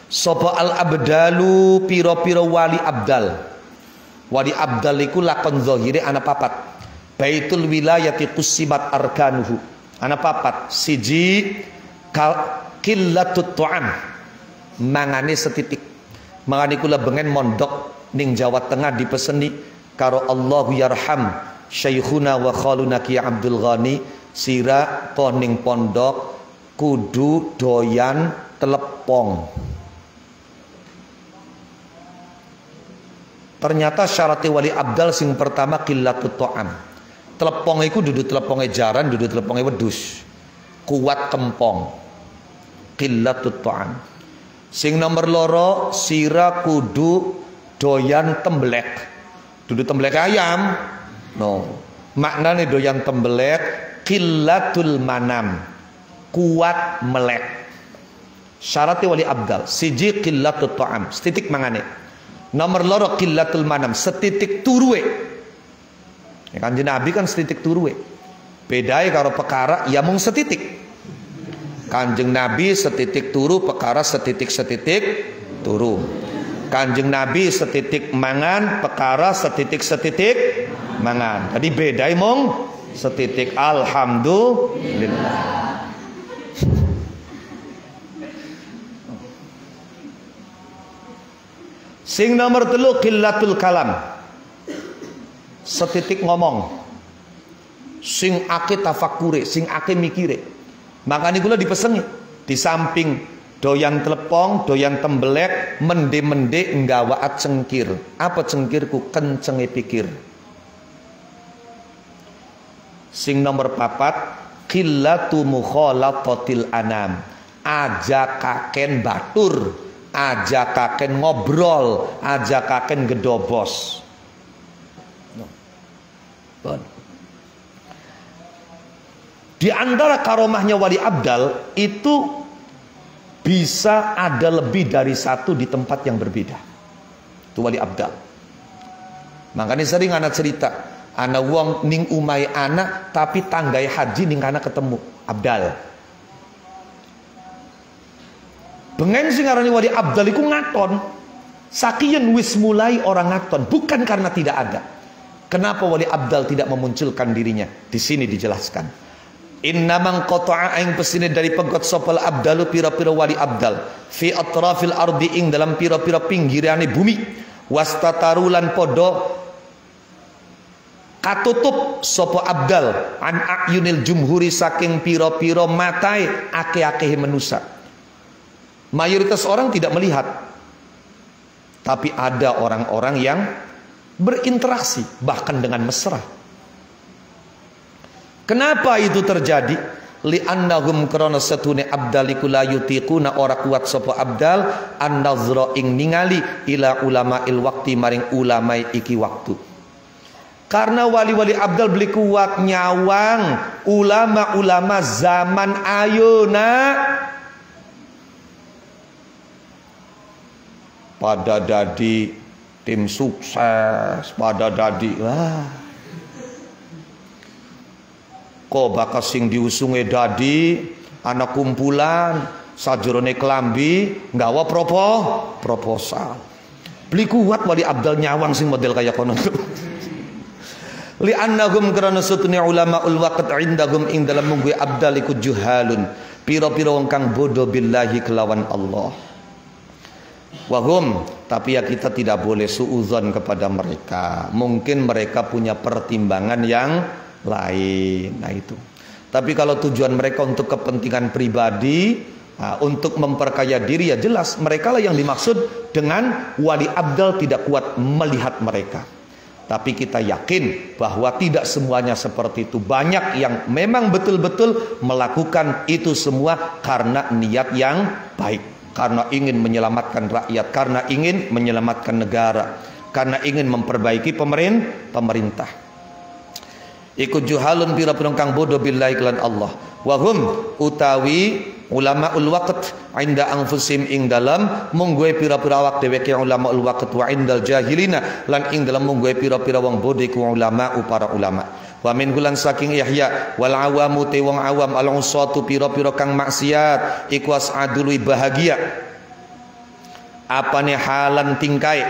Sapa al abdalu pira-pira wali abdal. Wali abdal iku lakon zahire ana papat. Baitul wilayati qusimat arkanuhu. Ana papat. Siji qillatut ta'am. Mangane setitik. Mangane kula bengen mondok ning Jawa Tengah dipeseni karo Allahu yarham Syekhuna wa khaluna Ki Abdul Ghani, sira koning pondok kudu doyan telepong. Ternyata syarat wali abdal sing pertama qillatut ta'am. Telepong iku dudu teleponge jaran, dudu teleponge wedhus. Kuat kempong. Qillatut ta'am. Sing nomor loro, sira kudu doyan tembelek. Dudu tembelek ayam. No. Maknane doyan tembelek qillatul manam. Kuat melek. Syaratnya wali abdal, siji qillatul ta'am, setitik mangane. Nomor loro qillatul manam, setitik turuwe. Ya, Kanjeng Nabi kan setitik turuwe. Bedai karo perkara ya mung setitik. Kanjeng Nabi setitik turu, perkara setitik-setitik turu. Kanjeng Nabi setitik mangan, perkara setitik-setitik mangan. Tadi bedai mung setitik. Alhamdulillah. Sing nomor 3 qillatul kalam. Setitik ngomong. Sing ake tafakure, sing ake mikire. Makanya kula dipesengi di samping doyan telepong, doyan tembelek, mende-mende nggawaat cengkir. Apa cengkirku? Kencenge pikir. Sing nomor 4 qillatu mukhalatatil anam. Ajakaken batur, ajakaken ngobrol, ajakaken gedobos. Di antara karomahnya wali abdal itu bisa ada lebih dari satu di tempat yang berbeda. Itu wali abdal. Makanya sering anak cerita, anak wong ning umai anak tapi tanggai haji ning anak ketemu abdal. Bengen sing ngarani wali abdal iku ngaton. Sakiyen wis mulai orang ngaton, bukan karena tidak ada. Kenapa wali abdal tidak memunculkan dirinya? Di sini dijelaskan. Inna man qata'a aing pesine dari pegot sopal abdalu pira-pira wali abdal fi atrafil ardi ing dalam pira-pira pinggirane bumi wastatarulan podo katutup sopo abdal an ayunil jumhuri saking pira-pira matai ake-akehe manusa. Mayoritas orang tidak melihat, tapi ada orang-orang yang berinteraksi bahkan dengan mesra. Kenapa itu terjadi? Li'annahum karana satune abdaliku la yutiquna ora kuat sapa abdal an-nazra ing ningali ila ulama'il waqti maring ulamai iki waktu. Karena wali-wali abdal beli kuat nyawang ulama-ulama zaman ayeuna. Pada dadi tim sukses, pada dadi kok bakal sing diusunge dadi anak kumpulan sajrone klambi nggawa proposal. Beli kuat wali abdal nyawang sing model kaya kono tuh. Li annahum karana satune ulamaul waqt indahum ing dalam mungguhe abdal iku juhalun. Pira-pira wong kang bodoh billahi kelawan Allah. Wahum, tapi ya kita tidak boleh suudzon kepada mereka. Mungkin mereka punya pertimbangan yang lain. Nah itu. Tapi kalau tujuan mereka untuk kepentingan pribadi, untuk memperkaya diri, ya jelas mereka lah yang dimaksud dengan wali abdal tidak kuat melihat mereka. Tapi kita yakin bahwa tidak semuanya seperti itu. Banyak yang memang betul-betul melakukan itu semua karena niat yang baik, karena ingin menyelamatkan rakyat, karena ingin menyelamatkan negara, karena ingin memperbaiki pemerintah. Ikut juhalun pira-pira kang bodoh billahi kelan Allah. Wahum utawi ulamaul waqt inda anfusim ing dalam mungguhe pira-pira awak dhewe ke ulamaul waqt wa indal jahilina lan ing dalam mungguhe pira-pira wong bodho iku ulama para ulama. Wa min gulan saking ihya wal awamu te wong awam al usatu pira-pira kang maksiat iku asadului bahagia. Apane halan tingkai,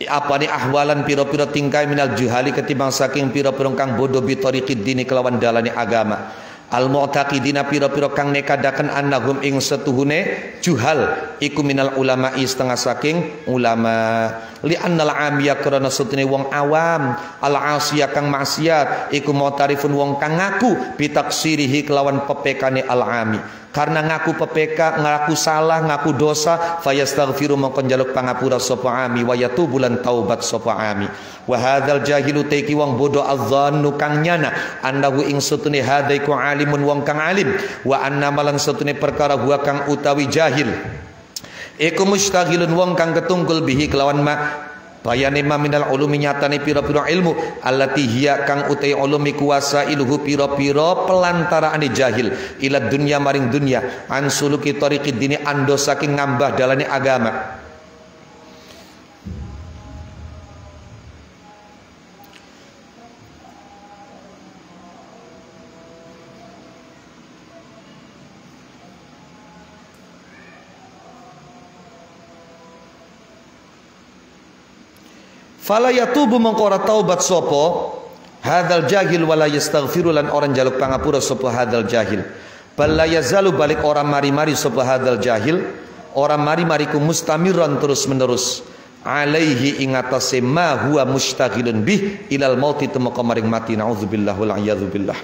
apa ni ahwalan pira-pira tingkai minal juhali ketimbang saking pira-pira kang bodoh bitariqid dini kelawan dalane agama. Al mu'taqidina pira-pira kang nekadaken annahum ing setuhune juhal iku minal ulama'i setengah saking ulama. Li annal amiyah karena setune wong awam al asiyah kang maksiat iku mu'tarifun wong kang ngaku bitaksirihi kelawan pepekane al ami. Karena ngaku PPK, ngaku salah, ngaku dosa, fayastaghfiru mongko njaluk pangapura sapa ami wa yatubu lan taubat sapa ami. Wa hadzal jahilu taiki wong bodoh adzannu kang nyana annahu ing satune hadaiku alimun wong kang alim wa anna malan satune perkara gua kang utawi jahil iku mustaghilun wong kang ketungkul bihi kelawan bayane ma minal ulumi nyatane pira-pira ilmu allati hiya kang utai ulumi kuasa iluhu pira-pira pelantaraane jahil ila dunya maring dunya an suluki tariqid dini ando saking ngambah dalane agama. Fala yatubu mengkora taubat sopo hadzal jahil wala yastaghfiru lan orang jaluk pangapura sopo hadzal jahil bala yazalu balik orang mari-mari sopo hadzal jahil orang mari-mari ku mustamiran terus menerus alaihi ingatase ma huwa mustaghilun bih ilal mauti temeka maring mati naudzubillah wal a'yadzubillah.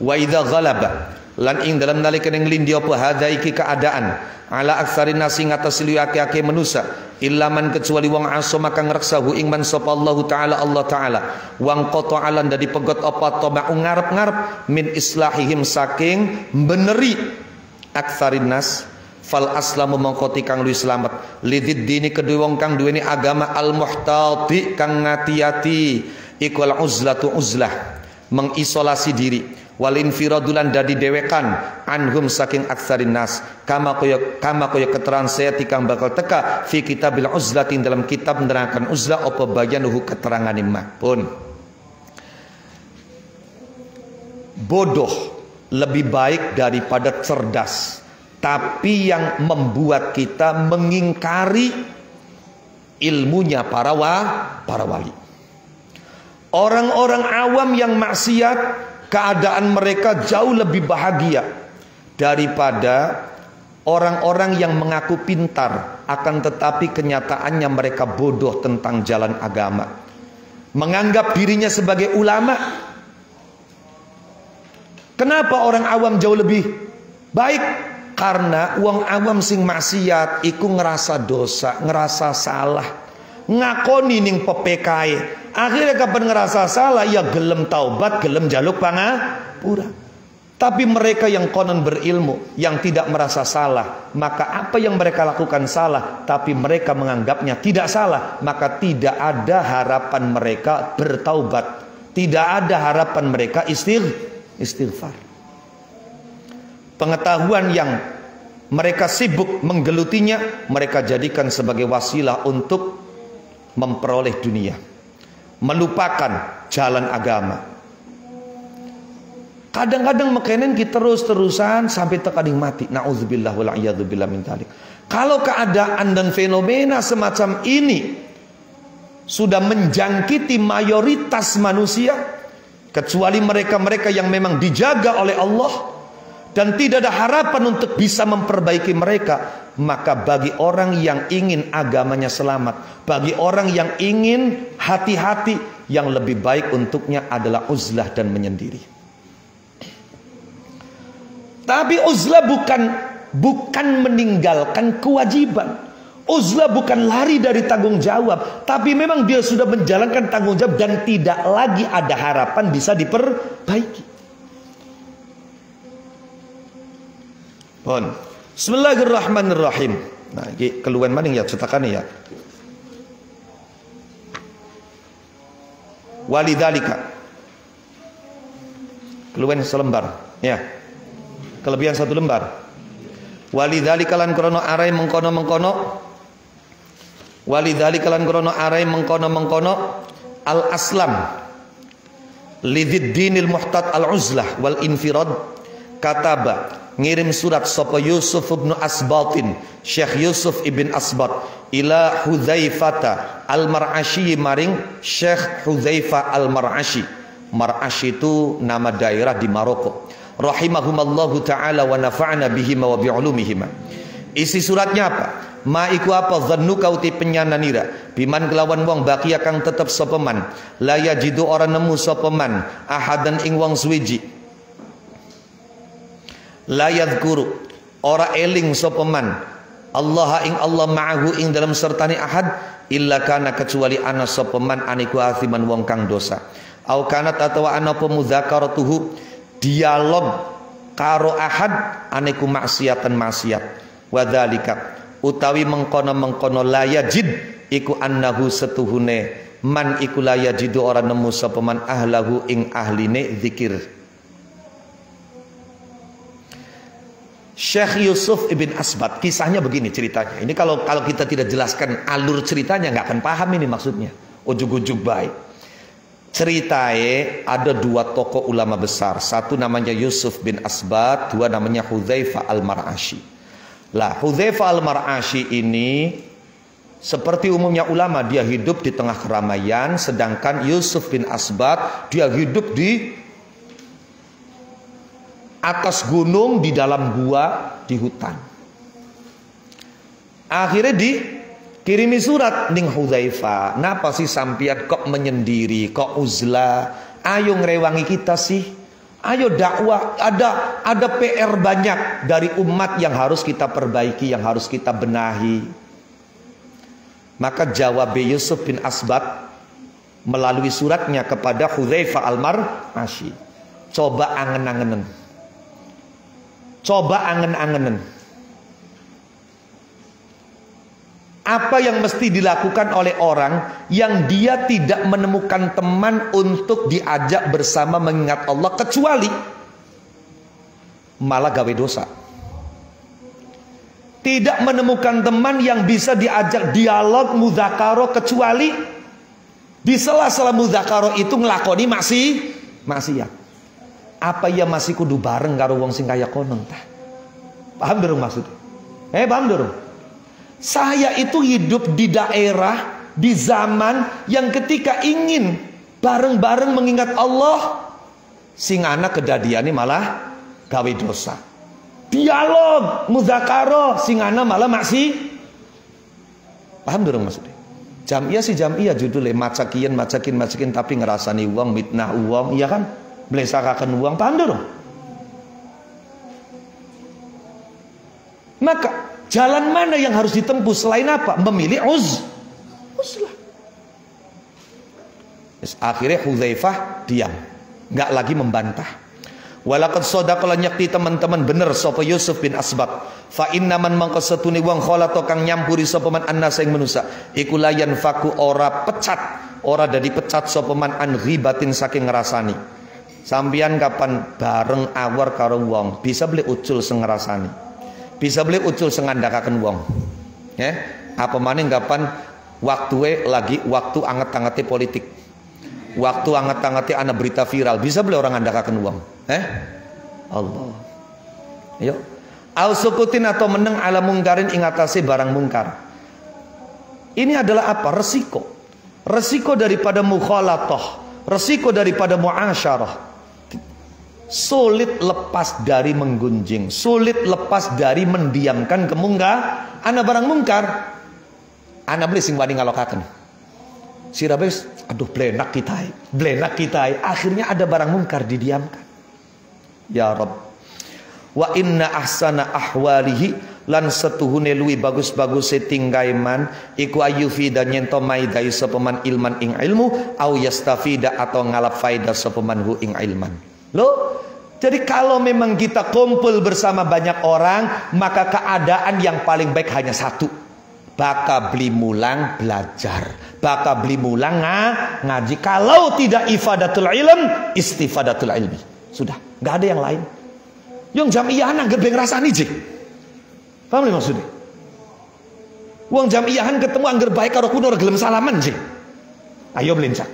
Wa idza ghalaba lan ing dalam nalika ning lindi apa hadza iki keadaan ala aktsarin nasi ngatas liake-ake manusa illaman kecuali wong asoma kang ngreksahu ing man sapa Allah taala wang qata'alan dadi pegot apa toma ngarep-ngarep min islahihim saking beneri aktsarin nas fal aslamu mongkoti kang luwih slamet lidid dini kedue wong kang duweni agama al muhtati kang ngati-ati iku al uzlatu uzlah mengisolasi diri walin firadulan dadi dewekan anhum saking aksarin nas kama kaya keterangan saya tikang bakal teka fi kitabil uzlati dalam kitab menerangkan uzlah apa bayanuhu keterangan mah pun bodoh lebih baik daripada cerdas tapi yang membuat kita mengingkari ilmunya para wali. Orang-orang awam yang maksiat keadaan mereka jauh lebih bahagia daripada orang-orang yang mengaku pintar akan tetapi kenyataannya mereka bodoh tentang jalan agama, menganggap dirinya sebagai ulama. Kenapa orang awam jauh lebih baik? Karena wong awam sing maksiat iku ngerasa dosa, ngerasa salah, ngakoni ning pepekae. Akhirnya kapan ngerasa salah ya gelem taubat, gelem jaluk pangapura. Tapi mereka yang konon berilmu, yang tidak merasa salah, maka apa yang mereka lakukan salah, tapi mereka menganggapnya tidak salah, maka tidak ada harapan mereka bertaubat, tidak ada harapan mereka istighfar. Pengetahuan yang mereka sibuk menggelutinya, mereka jadikan sebagai wasilah untuk memperoleh dunia, melupakan jalan agama. Kadang-kadang mekenen kita terus-terusan sampai tekading mati. Nauzubillah wal a'yadzubillah min dzalik. Kalau keadaan dan fenomena semacam ini sudah menjangkiti mayoritas manusia, kecuali mereka-mereka yang memang dijaga oleh Allah dan tidak ada harapan untuk bisa memperbaiki mereka, maka bagi orang yang ingin agamanya selamat, bagi orang yang ingin hati-hati, yang lebih baik untuknya adalah uzlah dan menyendiri. Tapi uzlah bukan meninggalkan kewajiban. Uzlah bukan lari dari tanggung jawab, tapi memang dia sudah menjalankan tanggung jawab dan tidak lagi ada harapan bisa diperbaiki. Pun. Bismillahirrahmanirrahim. Nah, iki keluwen maning ya cetakane ya. Walidzalika. Keluwen selembar, ya. Kelebihan satu lembar. Walidzalika lan krana arai mengkono-mengkono. Walidzalika lan krana arai mengkono-mengkono al aslam lidzid dinil muhtat al uzlah wal infirad kataba ngirim surat sapa Yusuf ibn Asbatin, Syekh Yusuf ibn Asbat ila Hudzaifata al-Mar'ashi maring Syekh Hudzaifah al-Mar'ashi. Mar'ashi itu nama daerah di Maroko. Rahimahumallahu taala wa nafa'na bihima wa bi'ulumihima. Isi suratnya apa? Ma iku apa zannu kauti penyananira biman kelawan wong baqiya kang tetep sapa man la yajidu ora nemu sapa man ahadan ing wong suwiji la yadhkuru ora eling sapa man Allah ing Allah ma'ahu ing dalam sertani ahad illa kana kecuali ana sapa man aniku asiman wong kang dosa au kanat atawa ana apa mudzakaratuhu dialog karo ahad aniku maksiatan maksiat wadzalika utawi mengkono la yajid iku annahu setuhune man iku la yajidu ora nemu sapa man ahlahu ing ahline zikir. Syekh Yusuf ibn Asbat, kisahnya begini ceritanya. Ini kalau kita tidak jelaskan alur ceritanya nggak akan paham ini maksudnya. Ujug-ujug baik. Ceritanya ada dua tokoh ulama besar. Satu namanya Yusuf bin Asbat, dua namanya Hudzaifah al-Mar'ashi. Lah, Hudzaifah al-Mar'ashi ini seperti umumnya ulama, dia hidup di tengah keramaian, sedangkan Yusuf bin Asbat dia hidup di atas gunung, di dalam gua, di hutan. Akhirnya dikirimi surat ning Hudzaifah. Napa sih sampian kok menyendiri, kok uzlah? Ayo ngerewangi kita sih. Ayo dakwah, ada PR banyak dari umat yang harus kita perbaiki, yang harus kita benahi. Maka jawab Yusuf bin Asbat melalui suratnya kepada Hudzaifah al-Mar'ashi. Coba angen-angenen. Coba angen-angenen. Apa yang mesti dilakukan oleh orang yang dia tidak menemukan teman untuk diajak bersama mengingat Allah, kecuali malah gawe dosa. Tidak menemukan teman yang bisa diajak dialog mudzakarah, kecuali di sela-sela mudzakarah itu ngelakoni maksiat. Apa ya masih kudu bareng karo wong sing kaya konon tah? Paham durung maksudnya? Paham durung? Saya itu hidup di daerah, di zaman yang ketika ingin bareng-bareng mengingat Allah, sing anak kedadiane malah gawe dosa. Dialog mudzakarah, sing anak malah paham durung maksudnya? Jamiah sih jamiah judulnya macakin tapi ngerasani uang, mitnah uang, iya kan? Belesakakan uang, paham dong? Maka jalan mana yang harus ditempuh selain apa? Memilih uzlah. Akhirnya Hudzaifah diam, nggak lagi membantah. Walaqad shadaqa lan yakti teman-teman bener sapa Yusuf bin Asbat. Fa inna man mangkasatuni wong khalata kang nyampuri sapa man annas ing manusa iku layan faku ora pecat, ora dadi pecat sapa man an ghibatin saking ngrasani. Sampian kapan bareng awar karo wong bisa beli ucul sing ngrasani, bisa beli ucul sing ngandhakaken wong, ya. Apa maning kapan waktu anget-angete politik, waktu anget-angete ana berita viral, bisa beli orang ngandhakaken wong, Allah. Ayo, au sukutin atau meneng ala mungkarin ing atase barang mungkar. Ini adalah apa? Resiko daripada mukhalatah, resiko daripada muasyarah. Sulit lepas dari menggunjing, sulit lepas dari mendiamkan ana barang mungkar. Ana beli sing wani ngalokaken. Sirabes, aduh blenak kita. Akhirnya ada barang mungkar didiamkan. Ya Rabb. Wa inna ahsana ahwalihi lan setuhune luwi bagus-bagus tingkaiman iku ayyufi dan nyento maidai sapa man ilman ing ilmu au yastafida atau ngalap faedah sapa man hu ing ilman. Loh, jadi kalau memang kita kumpul bersama banyak orang, maka keadaan yang paling baik hanya satu. Baka beli mulang belajar, baka beli mulang ngaji. Kalau tidak ifadatul ilm, istifadatul ilmi. Sudah, nggak ada yang lain. Yang jamiahan gerbeng rasani jik. Paham nih maksudnya? Wong jamiahan ketemu angger baik karo kuno gelem salaman jik. Ayo melincak.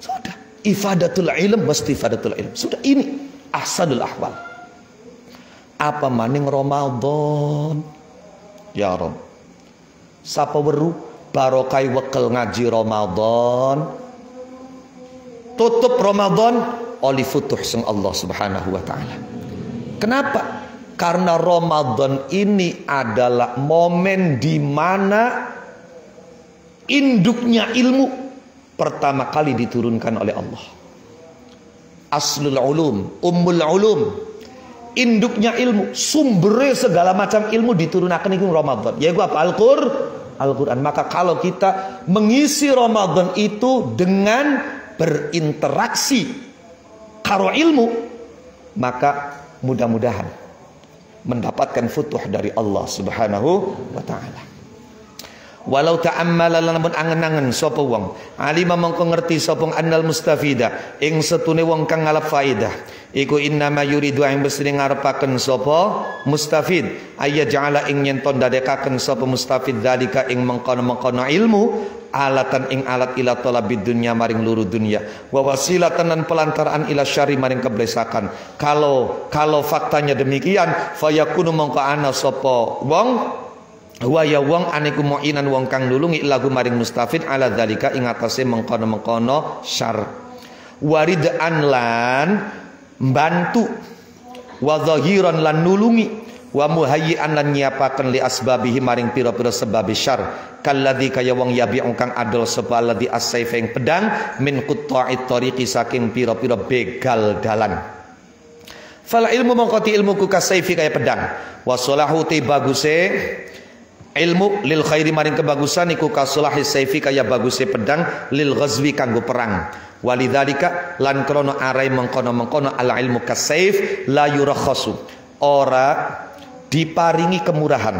Sudah. Ifadatul ilm wastifadatul ilm. Sudah, ini ahsanul ahwal. Apa maning Ramadan? Ya Rabb. Sapa weru barokai wekel ngaji Ramadan. Tutup Ramadan oleh futuh sang Allah Subhanahu wa taala. Kenapa? Karena Ramadan ini adalah momen di mana induknya ilmu pertama kali diturunkan oleh Allah. Aslul ulum, ummul ulum, induknya ilmu, sumbernya segala macam ilmu diturunkan itu Ramadan. Yaitu apa? Al-Quran. Maka kalau kita mengisi Ramadan itu dengan berinteraksi karo ilmu, maka mudah-mudahan mendapatkan futuh dari Allah Subhanahu wa taala. Walau ta'ammala lamun angen-angen sapa wong alima mongko ngerti sapa annal mustafida ing setune wong kang ngalap faedah iku innama yuridu ing mesti ngarepaken sapa mustafid ayya ja'ala ing yen ton dadekaken sapa mustafid zalika ing mengkono-mengkono ilmu alatan ing alat ila talabid dunya maring luru dunya wa wasilatan dan pelantaran ila syari maring keblesakan. Kalau faktanya demikian fayakunu mongko ana sapa wong wa ya wong aniku mu'inan wong kang nulungi lagu maring mustafid ala dzalika ing atase mengkono-mengkono syar waridan lan bantu wa zahiran lan nulungi wa muhayyi'an lan nyiapaken li asbabihi maring pira-pira sebab syar kalladzi kaya wong yabi'u kang adol sapa alladzi as-sayf ing pedang min qutta'it tariqi saking pira-pira begal dalan. Fal ilmu mongkoti ilmuku kasayfi kaya pedang wa salahu ti baguse ilmu lil khairi maring kebagusan iku kasulahi sayfi kaya baguse pedang lil ghazwi kanggo perang. Walidzalika lan krono arai mengkono-mengkono al ilmu kasayf la yurakhasu ora diparingi kemurahan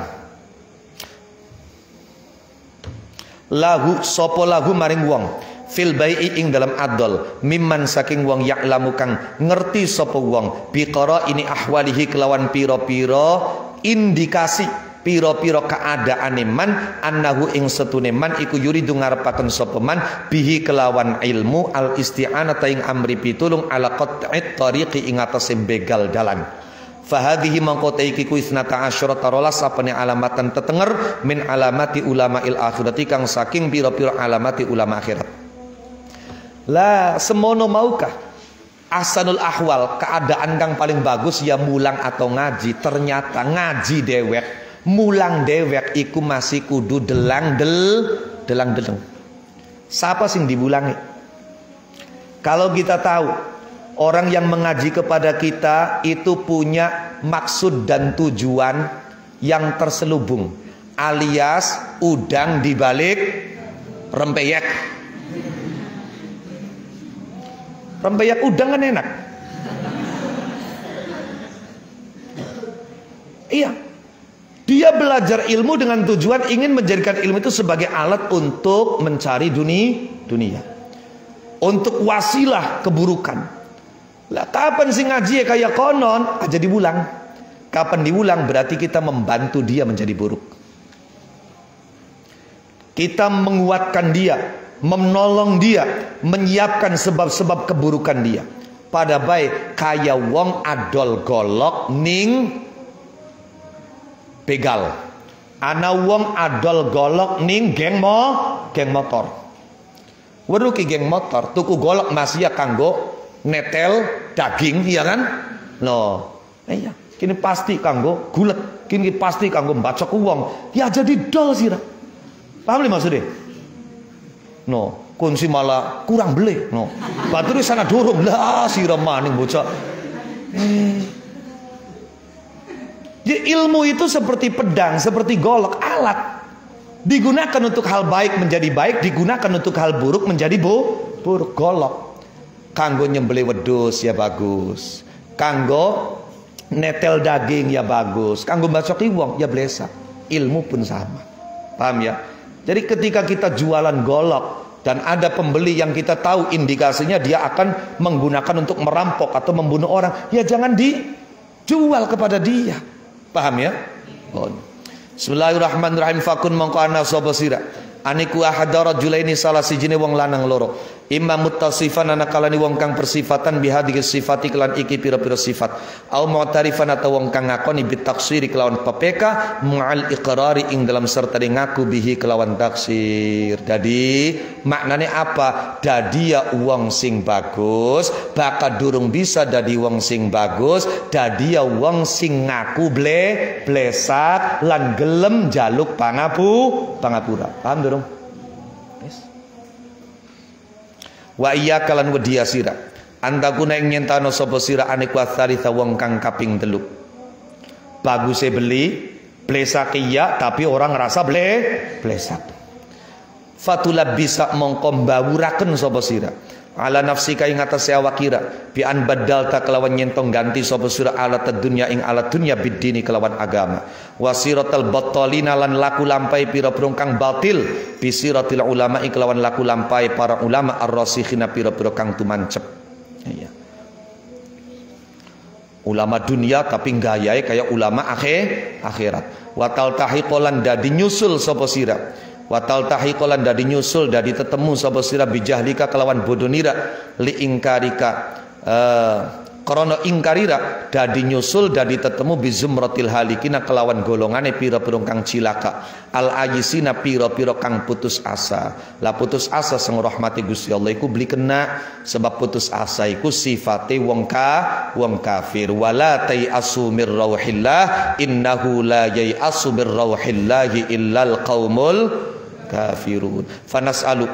lahu sapa lahu maring wong fil bai'i ing dalam adol mimman saking wong ya'lamu kang ngerti sapa wong biqara ini ahwalihi kelawan pira-pira indikasi piro-piro keadaane man annahu ing setune man iku yuridu ngarepaken sapa man bihi kelawan ilmu al isti'anata ing amri pitulung ala qat'it tariqi ing atase begal dalan. Fahadhihi mangko iki ku isnata asyarata rolas apane alamatan tetenger min alamati ulama il akhirati kang saking piro-piro alamati ulama akhirat. La semono maukah ahsanul ahwal keadaan kang paling bagus ya mulang atau ngaji. Ternyata ngaji dewek mulang dewek iku masih kudu delang deleng. Siapa sing dibulangi? Kalau kita tahu orang yang mengaji kepada kita itu punya maksud dan tujuan yang terselubung, alias udang di balik rempeyek. Rempeyek udang kan enak. Iya. Dia belajar ilmu dengan tujuan ingin menjadikan ilmu itu sebagai alat untuk mencari dunia. Untuk wasilah keburukan. Lah kapan sih ngaji ya kayak konon aja diulang. Kapan diulang berarti kita membantu dia menjadi buruk. Kita menguatkan dia, menolong dia, menyiapkan sebab-sebab keburukan dia. Pada baik kaya wong adol golok ning begal. Ana wong adol golok ning geng motor. Weruh ki geng motor tuku golok masih ya kanggo netel daging iya kan? Loh, iya, kini pasti kanggo gulet, kini pasti kanggo mbacok wong. Ya jadi dol sira. Paham li maksudnya? No, kunci malah kurang beli. No. Batur sana dorong lah sira maning bocah. Jadi ilmu itu seperti pedang, seperti golok, alat. Digunakan untuk hal baik menjadi baik, digunakan untuk hal buruk menjadi buruk. Golok. Kanggo nyembelih wedhus ya bagus. Kanggo netel daging ya bagus. Kanggo bacoki wong ya blesa. Ilmu pun sama. Paham ya? Jadi ketika kita jualan golok dan ada pembeli yang kita tahu indikasinya dia akan menggunakan untuk merampok atau membunuh orang, ya jangan dijual kepada dia. Paham ya? Bismillahirrahmanirrahim. Fakun mongko ana sapa sira aniku ahadara julaini salah sijine wong lanang loro imam muttasifan ana kalani wong kang persifatan bihadhihi sifati kelan iki pira-pira sifat au mu'tarifan atau wong kang ngakoni bitaksiri kelawan pepeka ma'al iqrari ing dalam serta ngaku bihi kelawan taksir. Jadi maknane apa? Dadi ya wong sing bagus bakal durung bisa dadi wong sing bagus, dadi ya wong sing ngaku blesak lan gelem jaluk pangapura. Paham durung? Yes. Wa iya kalan wadiya sira antakuna ing nyentano sapa sira anik wasalitha wong kang kaping 3. Baguse beli blesak iya tapi orang ngerasa blesak. Fatulab bisa mongko mbawuraken sapa sira ala nafsika ing atase awakira bi an badalta kelawan nyentong ganti sapa sira alat dunya ing alat dunya bidini kelawan agama wasiratal battalina lan laku lampai pira-pira kang batil bisiratil ulama ing kelawan laku lampai para ulama ar-rasikhina pira-pira kang tumancep. Iya. Ulama dunia tapi gayae kayak ulama akhirat. Watal tahiqolan dadi nyusul sapa sira. Watal tahiqolan dadi nyusul dadi tetemu sapa sira bijahlika kelawan bodonira li ingkarika krana ingkarira dadi nyusul dadi tetemu bizumratil halikina kelawan golongane pira-pira kang cilaka al ayisina pira-pira kang putus asa. Lah putus asa sing rahmati Gusti Allah iku beli kena sebab putus asa iku sifate wong kafir. Wala tayasu mir rauhillah innahu la yayasu bir rauhillahi illal qaumul kafirun. Fanas'alu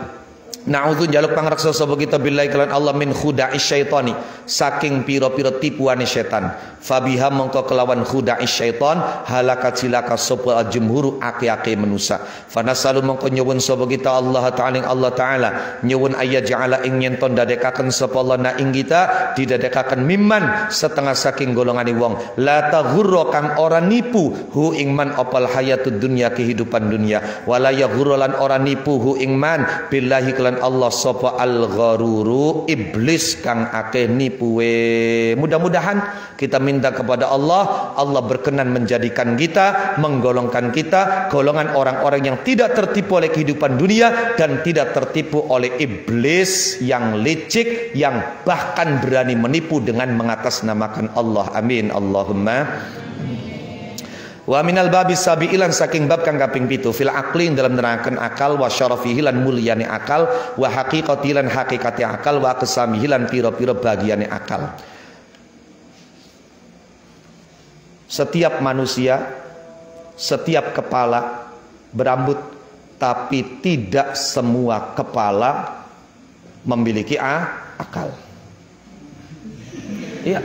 na'udzu jaluk pangreksa sapa kita billahi kelan Allah min khuda'is syaitani saking pira-pira tipuane setan. Fabiha mongko kelawan khuda'is syaitan halaka cilaka sapa jumhur ake-ake manusa. Fanasalu mongko nyuwun sapa kita Allah taala nyuwun ayya ja'ala ing yenton dadekaken sapa Allah na ing kita didadekaken mimman setengah saking golongane wong la taghurra kang ora nipu hu ing man opal hayatud dunya kehidupan dunia wala yaghurra lan ora nipu hu ing man billahi kelan Allah sapa al-gharuru iblis kang akeh nipuwe. Mudah-mudahan kita minta kepada Allah, Allah berkenan menjadikan kita, menggolongkan kita golongan orang-orang yang tidak tertipu oleh kehidupan dunia dan tidak tertipu oleh iblis yang licik yang bahkan berani menipu dengan mengatasnamakan Allah. Amin Allahumma. Wa minal babi sabi'ilan saking bab kang kaping 7 fil aqli dalam nerangkan akal wa syarafihi lan mulyane akal wa haqiqati lan hakikati akal wa aqsamihi lan pira-pira bagiane akal. Setiap manusia, setiap kepala berambut, tapi tidak semua kepala memiliki akal. Iya.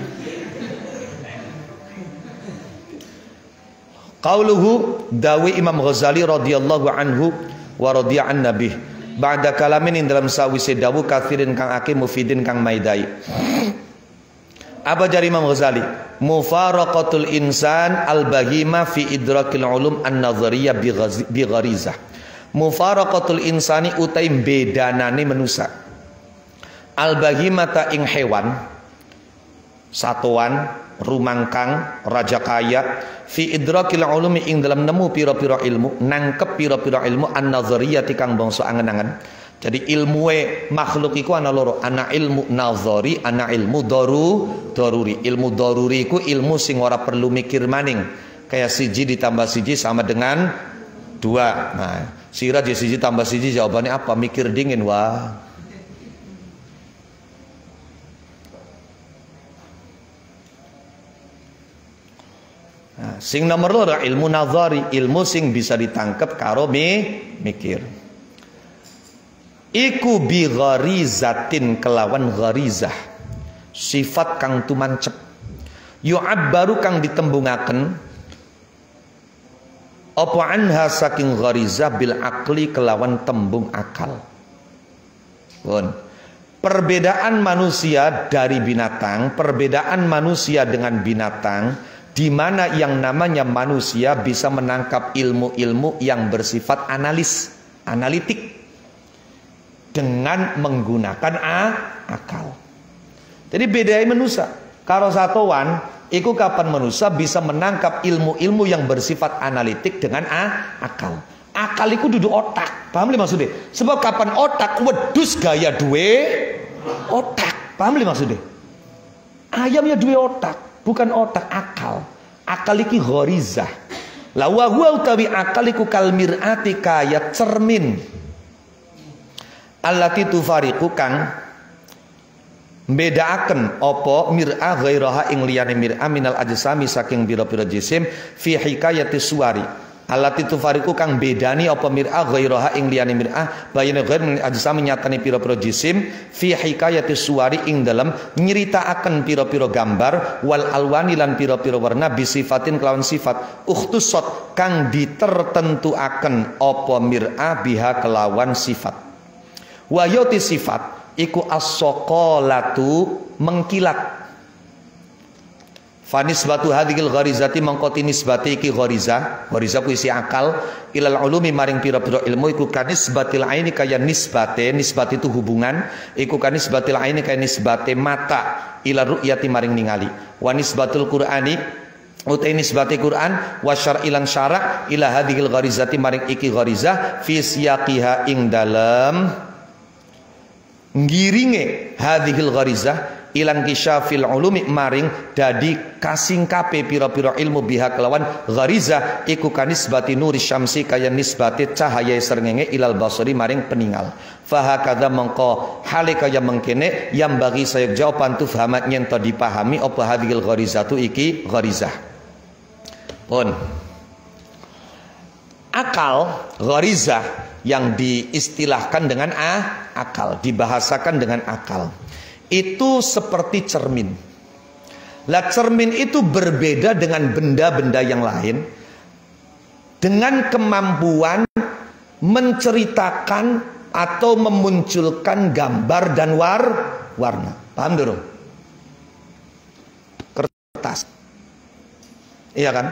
Qauluhu dawi Imam Ghazali radhiyallahu anhu wa radhiya an nabih ba'da kalamin ing dalam sawise dawu kathirin kang akeh mufidin kang maidai. Apa jari Imam Ghazali? Mufaraqatul insan al-bahima fi idrakil ulum an-nazariyah bi gharizah. Mufaraqatul insani utai bedanane manusa. Al-bahimata ing hewan satuan rumangkang raja kaya fi idrakil ulumi ing dalam nemu pira-pira ilmu nangkep pira-pira ilmu an-nazariyati kang bangsa angen-angen. Jadi ilmuwe makhluk iku ana loro, ana ilmu nazari, ana ilmu daruri. Ilmu daruri iku ilmu sing ora perlu mikir maning. Kayak siji ditambah siji sama dengan 2. Nah, sira siji tambah siji jawabannya apa? Mikir dingin wah. Nah, sing nomor loro ilmu nazari, ilmu sing bisa ditangkep karo mikir. Iku bi gharizatin kelawan gharizah, sifat kang tumancep. Yu'abbaru kang ditembungaken apa anha saking gharizah bil aqli kelawan tembung akal. Perbedaan manusia dari binatang, perbedaan manusia dengan binatang, di mana yang namanya manusia bisa menangkap ilmu-ilmu yang bersifat analitik dengan menggunakan akal. Jadi bedanya manusia karo satuan iku kapan manusia bisa menangkap ilmu-ilmu yang bersifat analitik dengan akal. Akal iku duduk otak. Paham li maksudnya? Sebab kapan otak wedus gaya duwe otak. Paham li maksudnya? Ayamnya duwe otak, bukan otak akal. Akal iki gharizah. La wa huwa utawi akal iku kal mir'ati kaya cermin. Allati tufariqu kang mbedaaken apa mir'ah ghairaha ing liyane mir'ah minal ajsami saking pira-pira jisim fi hikayati suwari. Allati tufariqu kang bedani apa mir'ah ghairaha ing liyane mir'ah bayane ghair min ajsami nyatane pira-pira jisim fi hikayati suwari ing dalem nyeritaaken pira-pira gambar wal alwani lan pira-pira warna bisifatin kelawan sifat ukhtusat kang ditertentuaken apa mir'ah biha kelawan sifat. Wayoti sifat iku as-soqolatu mengkilat. Fanisbatu hadhil gharizati mangkoti nisbati iki gharizah ku isi akal ilal ulumi maring pira-pira ilmu iku kanisbatil aini kaya nisbate, nisbat itu hubungan, iku kanisbatil aini kaya nisbate mata ila ru'yati maring ningali. Wa nisbatul qur'ani utai nisbati Quran wa syar'ilan syara' ila hadhil gharizati maring iki gharizah fi siyaqiha ing dalem ngiringe hadhil gharizah ilang kisyafil ulumi maring dadi kasingkape pira-pira ilmu biha kelawan gharizah iku kanisbati nuri syamsi kaya nisbati cahaya srengenge ilal basari maring peningal. Fahakadha mengko hale kaya mengkene yang bagi sayuk jawaban tu fahamat yen to dipahami apa hadhil gharizatu iki gharizah. Pun akal gharizah yang diistilahkan dengan akal, dibahasakan dengan akal. Itu seperti cermin. Lah cermin itu berbeda dengan benda-benda yang lain dengan kemampuan menceritakan atau memunculkan gambar dan warna. Paham dulu? Kertas. Iya kan?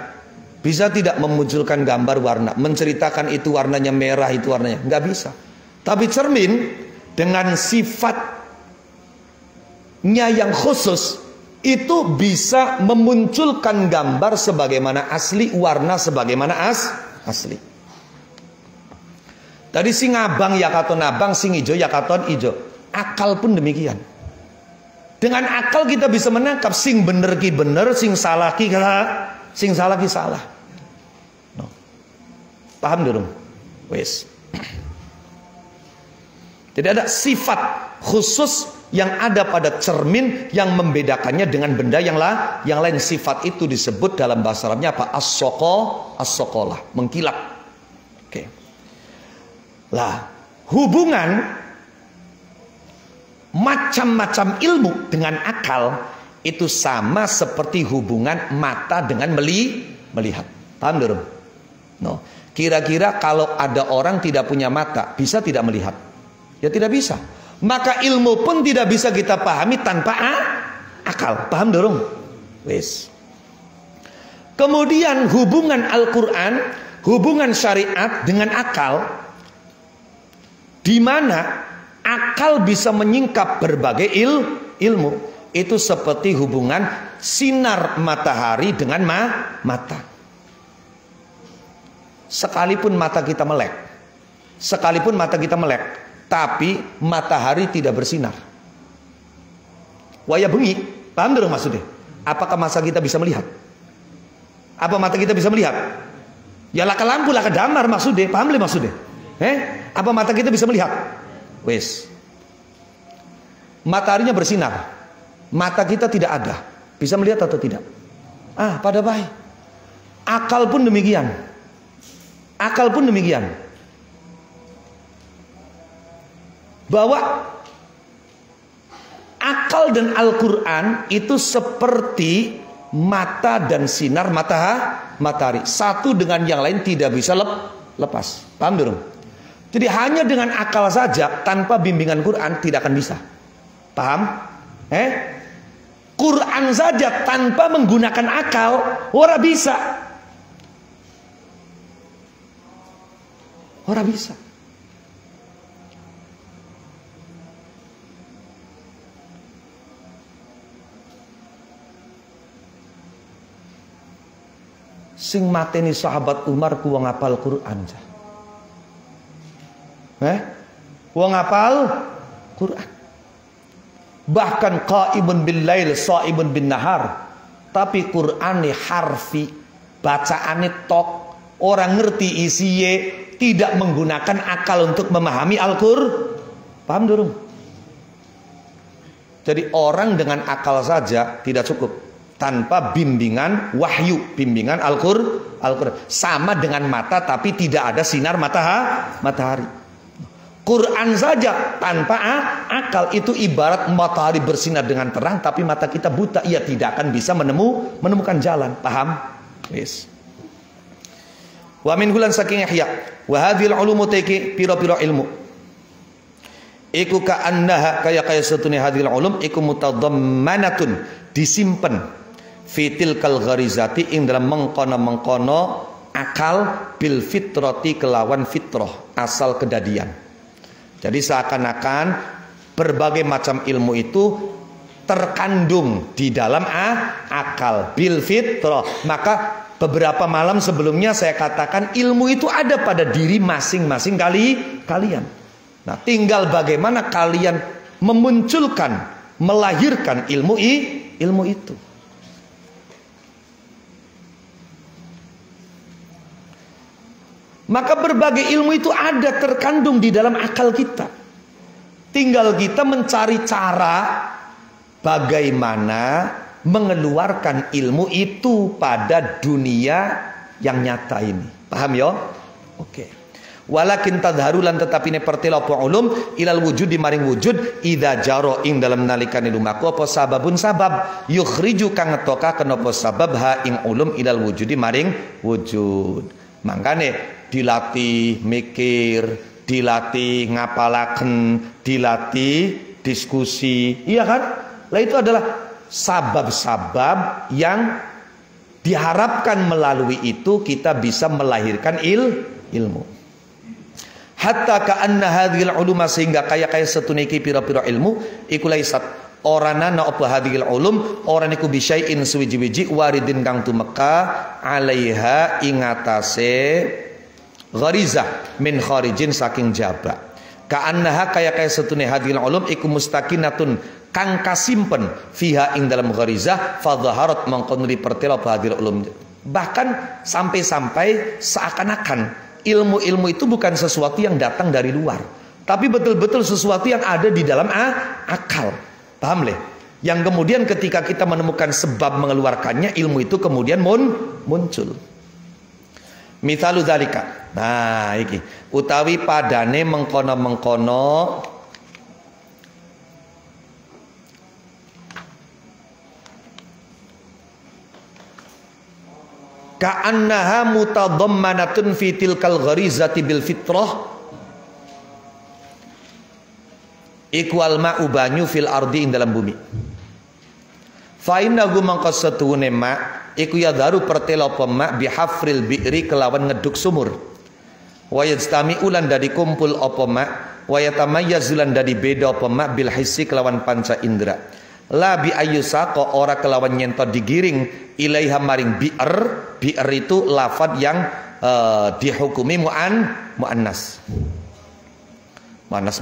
Bisa tidak memunculkan gambar warna, menceritakan itu warnanya merah, itu warnanya? Nggak bisa. Tapi cermin dengan sifat yang khusus itu bisa memunculkan gambar sebagaimana asli, warna sebagaimana asli. Tadi sing abang ya katon abang, sing ijo ya katon ijo. Akal pun demikian. Dengan akal kita bisa menangkap sing bener ki bener, sing salah ki salah. No. Paham dulu? Wes. Jadi ada sifat khusus yang ada pada cermin yang membedakannya dengan benda yang lain. Sifat itu disebut dalam bahasa Arabnya apa? As-soqolah, mengkilap. Oke. Lah, hubungan macam-macam ilmu dengan akal itu sama seperti hubungan mata dengan melihat. Paham dulu? No. Kira-kira kalau ada orang tidak punya mata, bisa tidak melihat? Ya tidak bisa. Maka ilmu pun tidak bisa kita pahami tanpa akal. Paham dorong? Wes. Kemudian hubungan Al-Quran, hubungan syariat dengan akal, di mana akal bisa menyingkap berbagai ilmu. Itu seperti hubungan sinar matahari dengan mata. Sekalipun mata kita melek, tapi matahari tidak bersinar. Waya bengi, paham dong maksudnya? Apakah mata kita bisa melihat? Apa mata kita bisa melihat? Ya lah ke lampu lah ke damar maksudnya, paham le maksudnya? Apa mata kita bisa melihat? Wes. Mataharinya bersinar, mata kita tidak ada, bisa melihat atau tidak? Pada baik. Akal pun demikian. Bahwa akal dan Al-Quran itu seperti mata dan sinar matahari. Satu dengan yang lain tidak bisa lepas. Paham dong? Jadi hanya dengan akal saja tanpa bimbingan Quran tidak akan bisa. Paham? Quran saja tanpa menggunakan akal ora bisa. Ora bisa. Sing mateni sahabat Umar ku wong apal Quran. Wong apal Quran. Bahkan qaimun bil lail shaimun bin nahar. Tapi Qur'ane harfi, bacaane tok, orang ngerti isiye, tidak menggunakan akal untuk memahami Al-Qur'an. Paham durung? Jadi orang dengan akal saja tidak cukup tanpa bimbingan wahyu, bimbingan Al-Qur'an. Sama dengan mata tapi tidak ada sinar matahari. Quran saja tanpa akal itu ibarat matahari bersinar dengan terang tapi mata kita buta, ia tidak akan bisa menemukan jalan. Paham? Yes. Wa min hulan saking ihya wa hadhil ulumu taiki pira-pira ilmu iku ka'annaha kaya satune hadhil ulum iku mutadammanatun disimpen fitil kal gharizati ing dalam mengkono akal bil fitrati kelawan fitrah asal kedadian. Jadi seakan-akan berbagai macam ilmu itu terkandung di dalam akal bil fitrah. Maka beberapa malam sebelumnya saya katakan ilmu itu ada pada diri masing-masing kalian. Nah, tinggal bagaimana kalian memunculkan, melahirkan ilmu itu. Maka berbagai ilmu itu ada terkandung di dalam akal kita. Tinggal kita mencari cara bagaimana mengeluarkan ilmu itu pada dunia yang nyata ini. Paham ya? Oke. Walakin tadharulan tetapi ne pertela apa ulum ilal wujud di maring wujud idza jaro ing dalam nalikane lumaku apa sababun sabab yukhriju kang ngetoka kenapa sabab ha ing ulum ilal wujud di maring wujud. Mangkane dilatih mikir, dilatih ngapalaken, dilatih diskusi. Iya kan? Lah itu adalah sabab-sabab yang diharapkan melalui itu kita bisa melahirkan ilmu. Hatta ka'anna hadhil uluma sehingga kaya setuniki pira-pira ilmu iku laisat orana apa hadhil ulum orang iku bisyai'in suwiji-wiji waridin kang tumeka alaiha ingatase gharizah min kharijin saking jaba. Ka'annaha kaya setune hadhil ulum iku mustakinatun kang kasimpen fiha ing dalam gharizah fadhaharat mangkonri pertela hadhil ulum. Bahkan sampai-sampai seakan-akan ilmu-ilmu itu bukan sesuatu yang datang dari luar, tapi betul-betul sesuatu yang ada di dalam akal. Paham leh? Yang kemudian ketika kita menemukan sebab mengeluarkannya, ilmu itu kemudian muncul. Mithalu dzalika. Nah, iki utawi padane mengkono-mengkono ka'annaha mutadammanatun fi tilkal gharizati bil fitrah ikwal ma'u banyu fil ardi ing dalam bumi. Fa innahu mangqasatune ma iku yadharu pertela pema bihafril bi'ri kelawan ngeduk sumur. Wa yajtami'u lan dadi kumpul apa ma wa yatamayyazu lan dadi beda apa ma bil hissi kelawan panca indra. La bi ayyusaqa ora kelawan nyentot digiring ilaiha maring bi'r itu lafad yang dihukumi muannas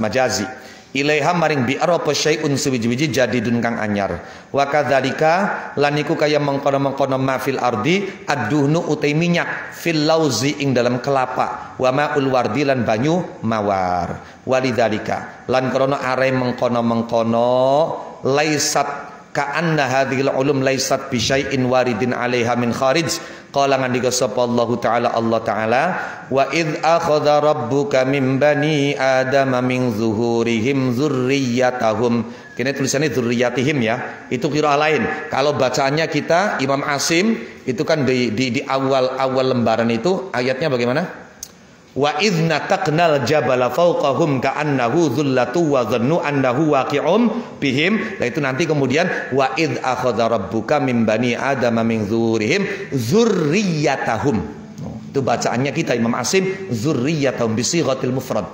majazi ilaiha maring bi'r apa syai'un suwiji-wiji jadidun kang anyar wa kadzalika lan iku kaya mengkono-mengkono ma fil ardi ad-duhnu utai minyak fil lauzi ing dalam kelapa wa ma'ul wardi lan banyu mawar walidzalika lan krana are mengkono-mengkono laisat ka'anna hadhil ulum laisat bi syai'in waridin 'alaiha min kharij qala ngandika sapa Allah taala wa id akhadha rabbuka min bani adama min zuhurihim dzurriyyatahum. Kene tulisannya dzurriyyatihim ya. Itu qiraah lain. Kalau bacaannya kita Imam Asim itu kan di awal lembaran itu ayatnya bagaimana? Wa idna taqnal jabala fawqahum ka'annahu dhullatu wa dhannu annahu waqi'um bihim. Nah itu nanti kemudian wa id akhadha rabbuka min bani adama min dzurrihim dzurriyyatahum. Itu bacaannya kita Imam Asim dzurriyyatahum bi sighatil mufrad.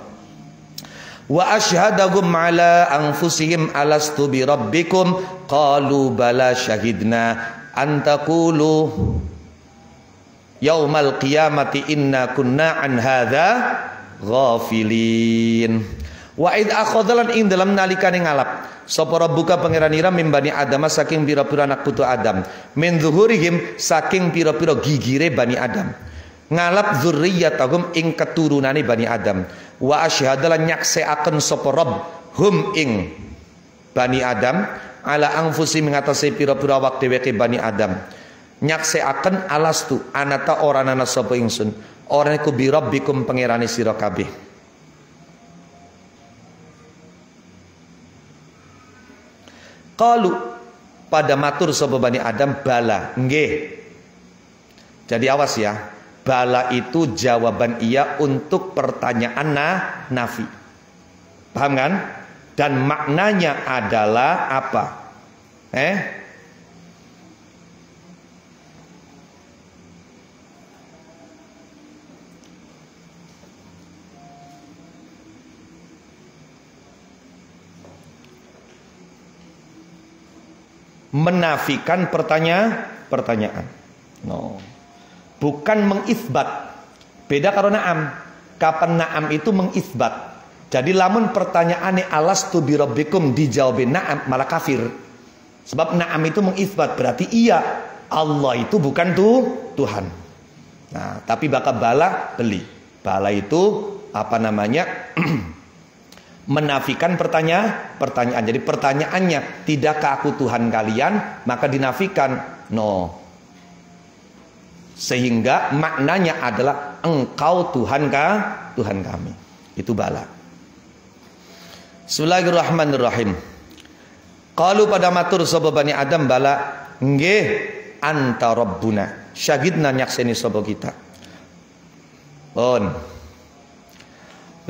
Wa asyhadahum ala anfusihim alastu bi rabbikum qalu bala syahidna an taqulu yaumal qiyamati inna kunna an hadza ghafilin. Wa id akhadhalan ing dalam nalikane ngalap sapa rabbuka pangeranira mimbani Adam saking pira-pira anak putu Adam min zuhurihim saking pira-pira gigire Bani Adam ngalap dzurriyyatahum ing keturunane Bani Adam wa asyhadalan nyakseaken sapa rabb hum ing Bani Adam ala anfusi mengatasi pira-pira awak dheweke Bani Adam nyakseaken alastu anata orana sapa ingsun ora iku bi rabbikum pangerane sira kabeh. Qalu pada matur sapa Bani Adam bala nggih. Jadi awas ya, bala itu jawaban iya untuk pertanyaan nafi. Paham kan? Dan maknanya adalah apa? Menafikan pertanyaan. No. Bukan mengisbat. Beda karo na'am. Kapan na'am itu mengisbat. Jadi lamun pertanyaannya alastu birabbikum dijawabin na'am malah kafir. Sebab na'am itu mengisbat, berarti iya Allah itu bukan Tuhan. Nah, tapi bakal bala beli. Bala itu apa namanya? Menafikan pertanyaan. Jadi pertanyaannya, tidakkah aku Tuhan kalian? Maka dinafikan. No. Sehingga maknanya adalah engkau Tuhankah? Tuhan kami. Itu bala. Bismillahirrahmanirrahim. Qalu pada matur sapa Bani Adam bala, nggih anta rabbuna. Syahidna nyakseni sapa kita. Pun.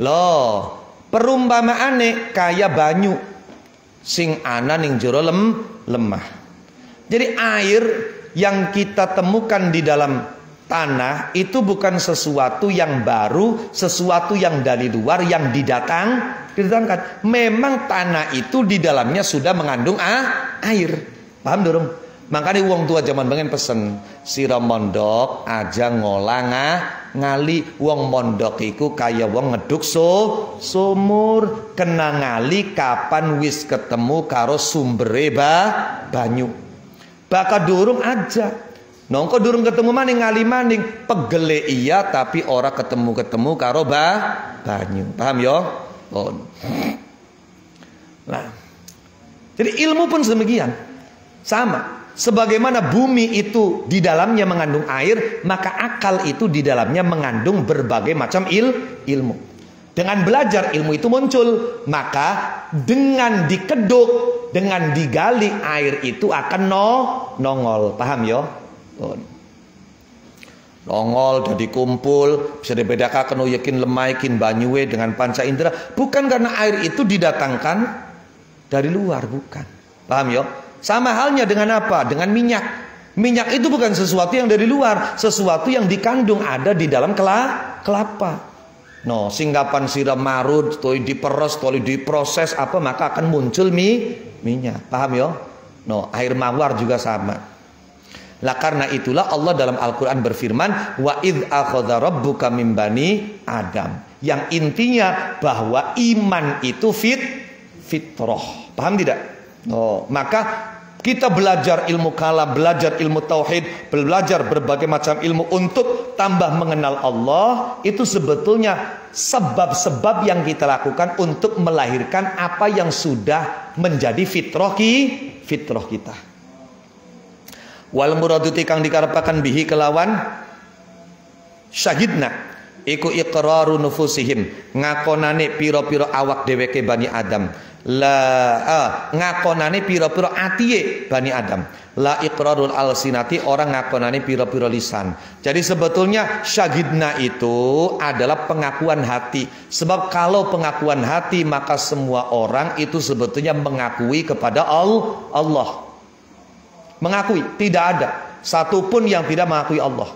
Loh, perumpamaane kaya banyu sing ana ning jero lemah. Jadi air yang kita temukan di dalam tanah itu bukan sesuatu yang baru, sesuatu yang dari luar yang didatangkan. Memang tanah itu di dalamnya sudah mengandung air. Paham durung? Makanya wong tua zaman pengen pesen sira mondok aja ngolah ngali. Wong mondok iku kaya wong ngeduk sumur, kena ngali kapan wis ketemu karo sumbere banyu. Bakal durung aja. Nongko durung ketemu maning ngali maning pegele iya tapi ora ketemu karo banyu. Paham ya? Oh. Nah. Jadi ilmu pun demikian. Sama. Sebagaimana bumi itu di dalamnya mengandung air, maka akal itu di dalamnya mengandung berbagai macam ilmu. Dengan belajar ilmu itu muncul, maka dengan dikeduk, dengan digali air itu akan nongol. Paham ya? Nongol jadi kumpul, bisa dibedakan yakin lemah yakin banyuwe dengan panca indera. Bukan karena air itu didatangkan dari luar, bukan. Paham ya? Sama halnya dengan apa? Dengan minyak. Minyak itu bukan sesuatu yang dari luar, sesuatu yang dikandung ada di dalam kelapa. No, singgapan siram marut, toli diperes, toli diproses apa maka akan muncul minyak. Paham ya? No, air mawar juga sama. Lah karena itulah Allah dalam Al-Qur'an berfirman, wa idz akhadha rabbuka min bani Adam. Yang intinya bahwa iman itu fitrah. Paham tidak? Oh, maka kita belajar ilmu kalam, belajar ilmu tauhid, belajar berbagai macam ilmu untuk tambah mengenal Allah. Itu sebetulnya sebab-sebab yang kita lakukan untuk melahirkan apa yang sudah menjadi fitrah kita. Wal muraduti kang dikarepaken bihi kelawan syahidna iku iqraru nufusihim, ngakonane pira-pira awak dheweke Bani Adam. Ngakonane pira-pira atiye Bani Adam. La iqrarul alsinati, orang ngakonane pira-pira lisan. Jadi sebetulnya syahidna itu adalah pengakuan hati. Sebab kalau pengakuan hati maka semua orang itu sebetulnya mengakui kepada Allah. Mengakui, tidak ada satupun yang tidak mengakui Allah.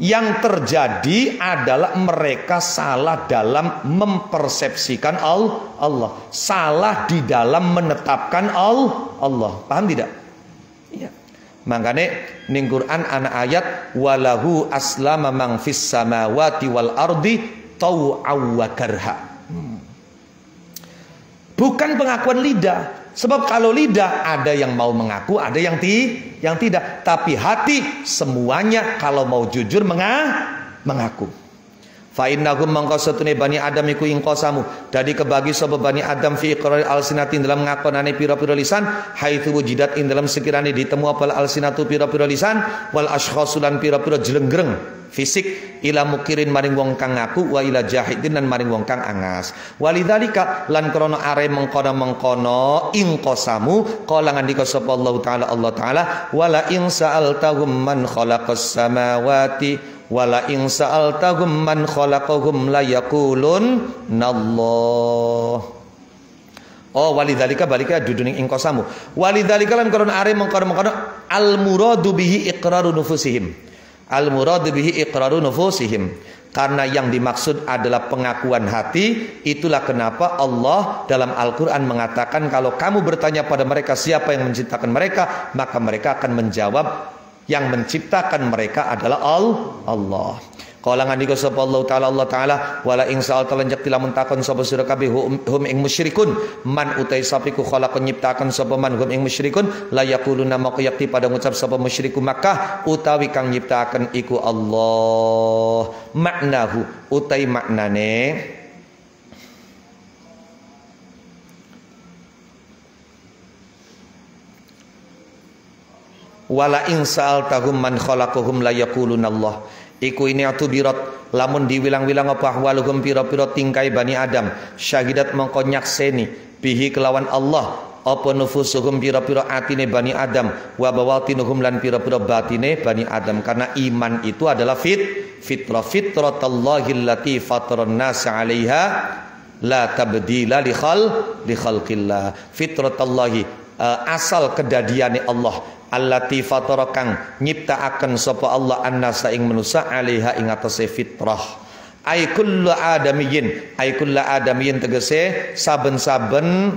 Yang terjadi adalah mereka salah dalam mempersepsikan Allah, salah di dalam menetapkan Allah. Paham tidak? Iya. Makanya ning Quran ana ayat walahu aslama man fis samawati wal ardi tau'aw wa karha. Bukan pengakuan lidah. Sebab kalau lidah ada yang mau mengaku, ada yang tidak. Tapi hati semuanya kalau mau jujur mengaku. Fa innahum mangqasatune Bani Adam iku ing qasamu. Dadi kebagi sapa Bani Adam fi iqrar alsinatin dalam ngakonane pira-pira lisan, haitsu wujidat ing dalam sekirane ditemu apal alsinatu pira-pira lisan, wal ashkhasulan pira-pira jlenggreng fisik ila mukirin maring wong kang ngaku wa ila jahidin lan maring wong kang angas. Walidzalika lan krana are mengkono ing qasamu qala ngandika sapa Allah taala wala in sa'altahum man khalaqas samawati wala in sa'altahum man khalaqahum la yaqulun nallah. Oh walidzalika balika duduning ing kosamu. Walidzalika lan karena are mengkono-mengkono al muradu bihi iqraru nufusihim. Al muradu bihi iqraru nufusihim. Karena yang dimaksud adalah pengakuan hati. Itulah kenapa Allah dalam Al-Quran mengatakan kalau kamu bertanya pada mereka siapa yang menciptakan mereka, maka mereka akan menjawab yang menciptakan mereka adalah Allah. Qala ngandika sapa Allah Ta'ala wala ing sa'al talanjak tilamun takon sapa sira kabeh hum ing musyrikun man utai sapiku khalaqan nyiptakan sapa man hum ing musyrikun la yaquluna maka yakti pada ngucap sapa musyriku Makkah utawi kang nyiptakan iku Allah. Maknahu utai maknane wala ing sa'al tahum man khalaqahum la yaquluna Allah. Iku ini atubirat lamun diwilang-wilang apa ahwaluhum pira-pira tingkai Bani Adam syahidat mengko nyakseni bihi kelawan Allah apa nufusuhum pira-pira atine Bani Adam wa bawatinuhum lan pira-pira batine Bani Adam. Karena iman itu adalah fitratallahi allati fataran nas 'alaiha la tabdila li khalqillah. Fitratallahi asal kedadiane Allah allati fatara kang nyiptaaken sapa Allah annasa ing manusa alaiha ing atase fitrah. Ai kullu adamiyin tegese saben-saben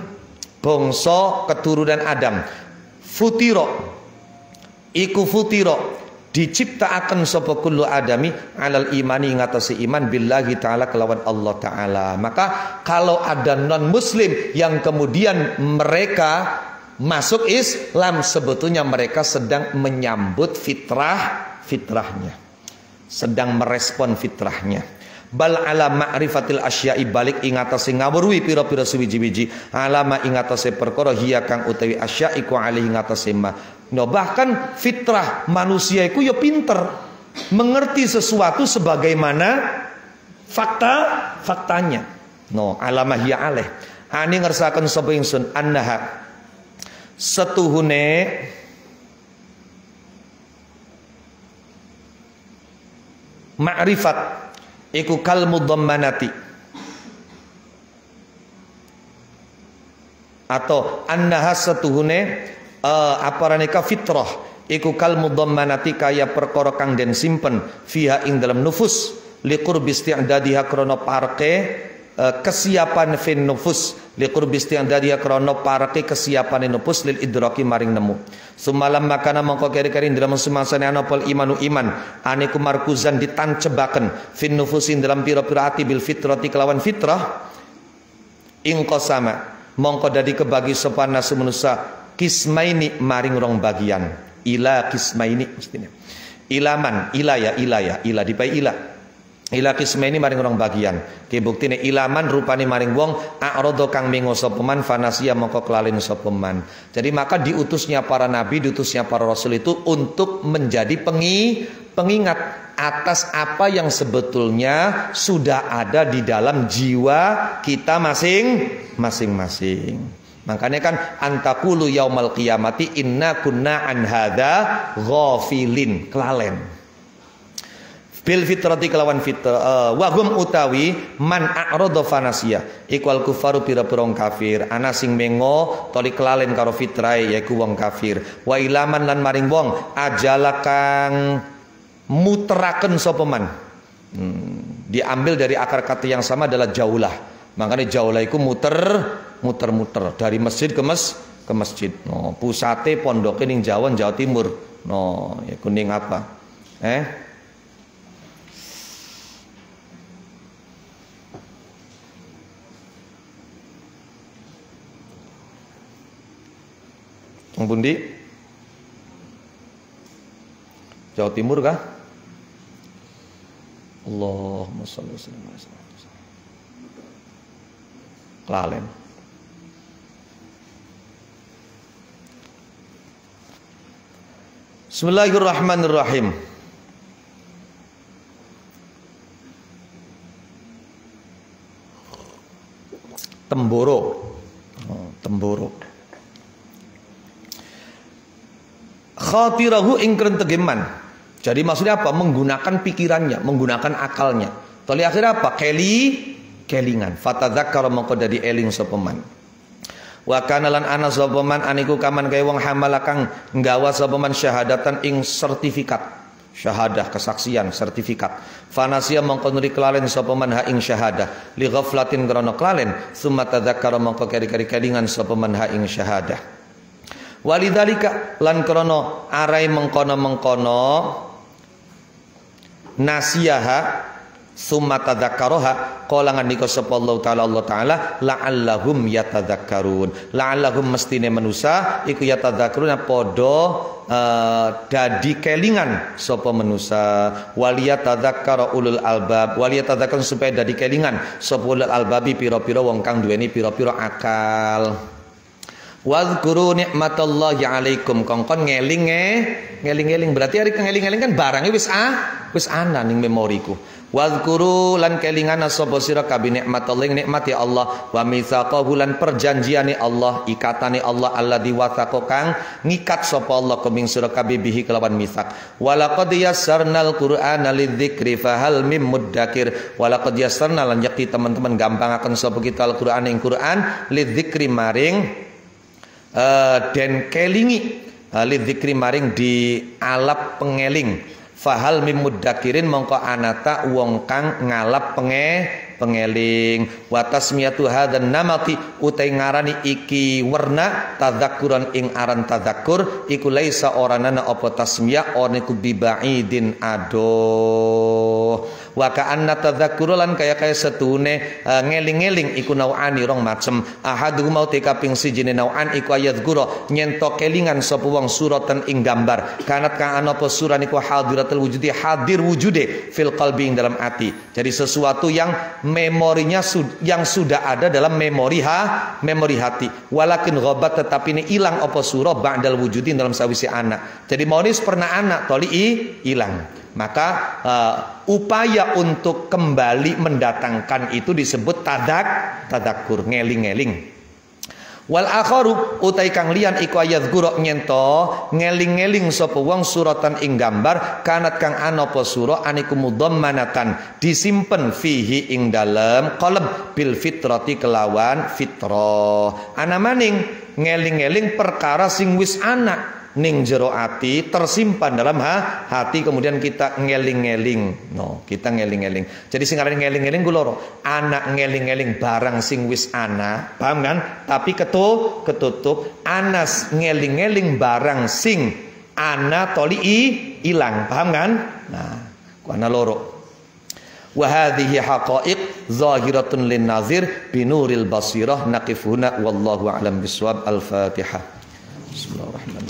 bangsa keturunan Adam. Futira iku diciptaaken sapa kullu adami alal imani ing atase iman billahi taala kelawan Allah taala. Maka kalau ada non muslim yang kemudian mereka masuk Islam, sebetulnya mereka sedang menyambut fitrahnya, sedang merespon fitrahnya. Bal ala ma'rifatil asya'i balik ing atase ngawruhi pira-pira suwiji-wiji alama ing atase perkara hiya kang utawi asya'i ku alih ing atase ma. No, bahkan fitrah manusia iku ya pinter mengerti sesuatu sebagaimana faktanya. No, alama hiya alih. Ani ngersaken sapa ingsun annaha setuhune ma'rifat iku kal mudammanati atau annaha setuhune aparaneka fitrah iku kal mudammanati kaya perkara kang den simpen fiha ing dalam nufus liqurbi isti'dadiha krana parke kesiapan fin nufus liqurbi isti'dadiha krana parke kesiapan nufus lil idraki maring nemu. Sumalam makana mongko keri-keri dalam semasane ana pol imanu iman aniku markuzan ditancebaken fin nufusin dalam pira-pira ati bil fitrati kelawan fitrah ing qasama mongko dadi kebagi sapa nasu manusa kismaini maring rong bagian ila kismaini mestine ilaman ila dipai ila kismaini maring rong bagian ki buktine ilaman rupane maring wong a'rada kang mengo sapa man fanasia mongko kelalen sapa man. Jadi maka diutusnya para nabi, diutusnya para rasul itu untuk menjadi pengingat atas apa yang sebetulnya sudah ada di dalam jiwa kita masing-masing. Makanya kan antakulu yaumal qiyamati inna kunna an hadza ghafilin, kelalen. Bil fitrati kelawan fitrah wa hum utawi man a'rada fanasia ikwal kufaru pira-pira kafir ana sing mengo toli kelalen karo fitrahe yaiku wong kafir wa ilaman lan maring wong ajala kang muteraken sapa man. Diambil dari akar kata yang sama adalah jaulah. Makanya jaulah iku muter dari masjid ke masjid. No, pusate pondoke ning Jawa Timur. No, ya kuning apa? Bundi Jawa Timur kah? Allahumma shalli wa sallim ala sayyidina Klalen. Bismillahirrahmanirrahim. Temboro. Khatirahu ingkren tegeman. Jadi maksudnya apa? Menggunakan pikirannya, menggunakan akalnya. Toli akhirnya apa? Kelingan. Fatadzakkara mongko dadi eling sapa man. Wa kana lan ana sapa man aniku kaman kaya wong hamala kang nggawa sapa man syahadatan ing sertifikat. Syahadah kesaksian sertifikat. Fanasia mongko nuli kelalen sapa man ha ing syahadah li ghaflatin krana kelalen summa tadzakkara mongko keri-keri kelingan sapa man ha ing syahadah. Walidzalika lan krana arai mengkono-mengkono nasiyaha summa tadzakkaraha qala ngandika sapa Allah taala la'allahum yatadzakkarun. La'allahum mestine manusa iku yatadzakkaruna padha dadi kelingan sapa manusa waliyatadzakkara ulul albab waliyatadzakkarun supaya dadi kelingan sapa ulul albabi pira-pira wong kang duweni pira-pira akal. Wadhkuru nikmatallahi alaikum kongkon ngeling berarti hari ngeling kan barangnya wis ana ning memoriku. Wadhkuru lan kelingan sapa sira kabeh nikmatallahi nikmati Allah wa mitsaqahu lan perjanjiane Allah ikatane Allah alladzi wathaqo kang ngikat sapa Allah kuming sira kabeh bihi kelawan mitsaq. Walaqad yassarnal qur'ana lidzikri fahal mim muddakir. Walaqad yassarna lan yakti teman-teman gampangaken sapa kita Al-Qur'an ing Qur'an lidzikri maring dan kelingi lidzikri maring di alap pengeling fahal mim muddakirin mongko anata wong kang ngalap pengeling wa tasmiyatu hadzan namati utai ngarani iki werna tadzakkuran ing aran tadzakkur iku laisa oranana apa tasmiyah oniku bibaidin adoh. Wa ka'anna tadzakkur lan kaya setune ngeling-eling iku nau'ani rong macem. Ahadu mau te kaping sijine nau'an iku ayat gura nyentok kelingan sapa wong suratan ing gambar. Kanat kang ana apa surah niku hadiratul wujudi hadir wujude fil qalbi ing dalam ati. Jadi sesuatu yang memorinya yang sudah ada dalam memori hati. Walakin ghabat tetapi ini hilang apa surah ba'dal wujudi dalam sawise anak. Jadi monis pernah anak toli hilang. Maka upaya untuk kembali mendatangkan itu disebut tadakkur ngeling-ngeling. Wal akharu utai kang liyan iku ayat guruk nyento ngeling-ngeling sapa wong suratan ing gambar kanat kang ana apa sura aniku mudhammanatan disimpen fihi ing dalem qalb bil fitrati kelawan fitrah. Ana maning ngeling-ngeling perkara sing wis ana ning jero ati tersimpan dalam hati kemudian kita ngeling-ngeling. Kita ngeling-ngeling. Jadi sing aran ngeling-ngeling ku loro. Anak ngeling-ngeling barang sing wis ana, paham kan? Tapi ketutup anas ngeling-ngeling barang sing ana toli ilang, paham kan? Nah, ku ana loro. Wa hadhihi haqa'iq zahiratun lin nazir binuril basirah naqifuna wallahu a'lam bissawab. Al-Fatihah. Bismillahirrahmanirrahim.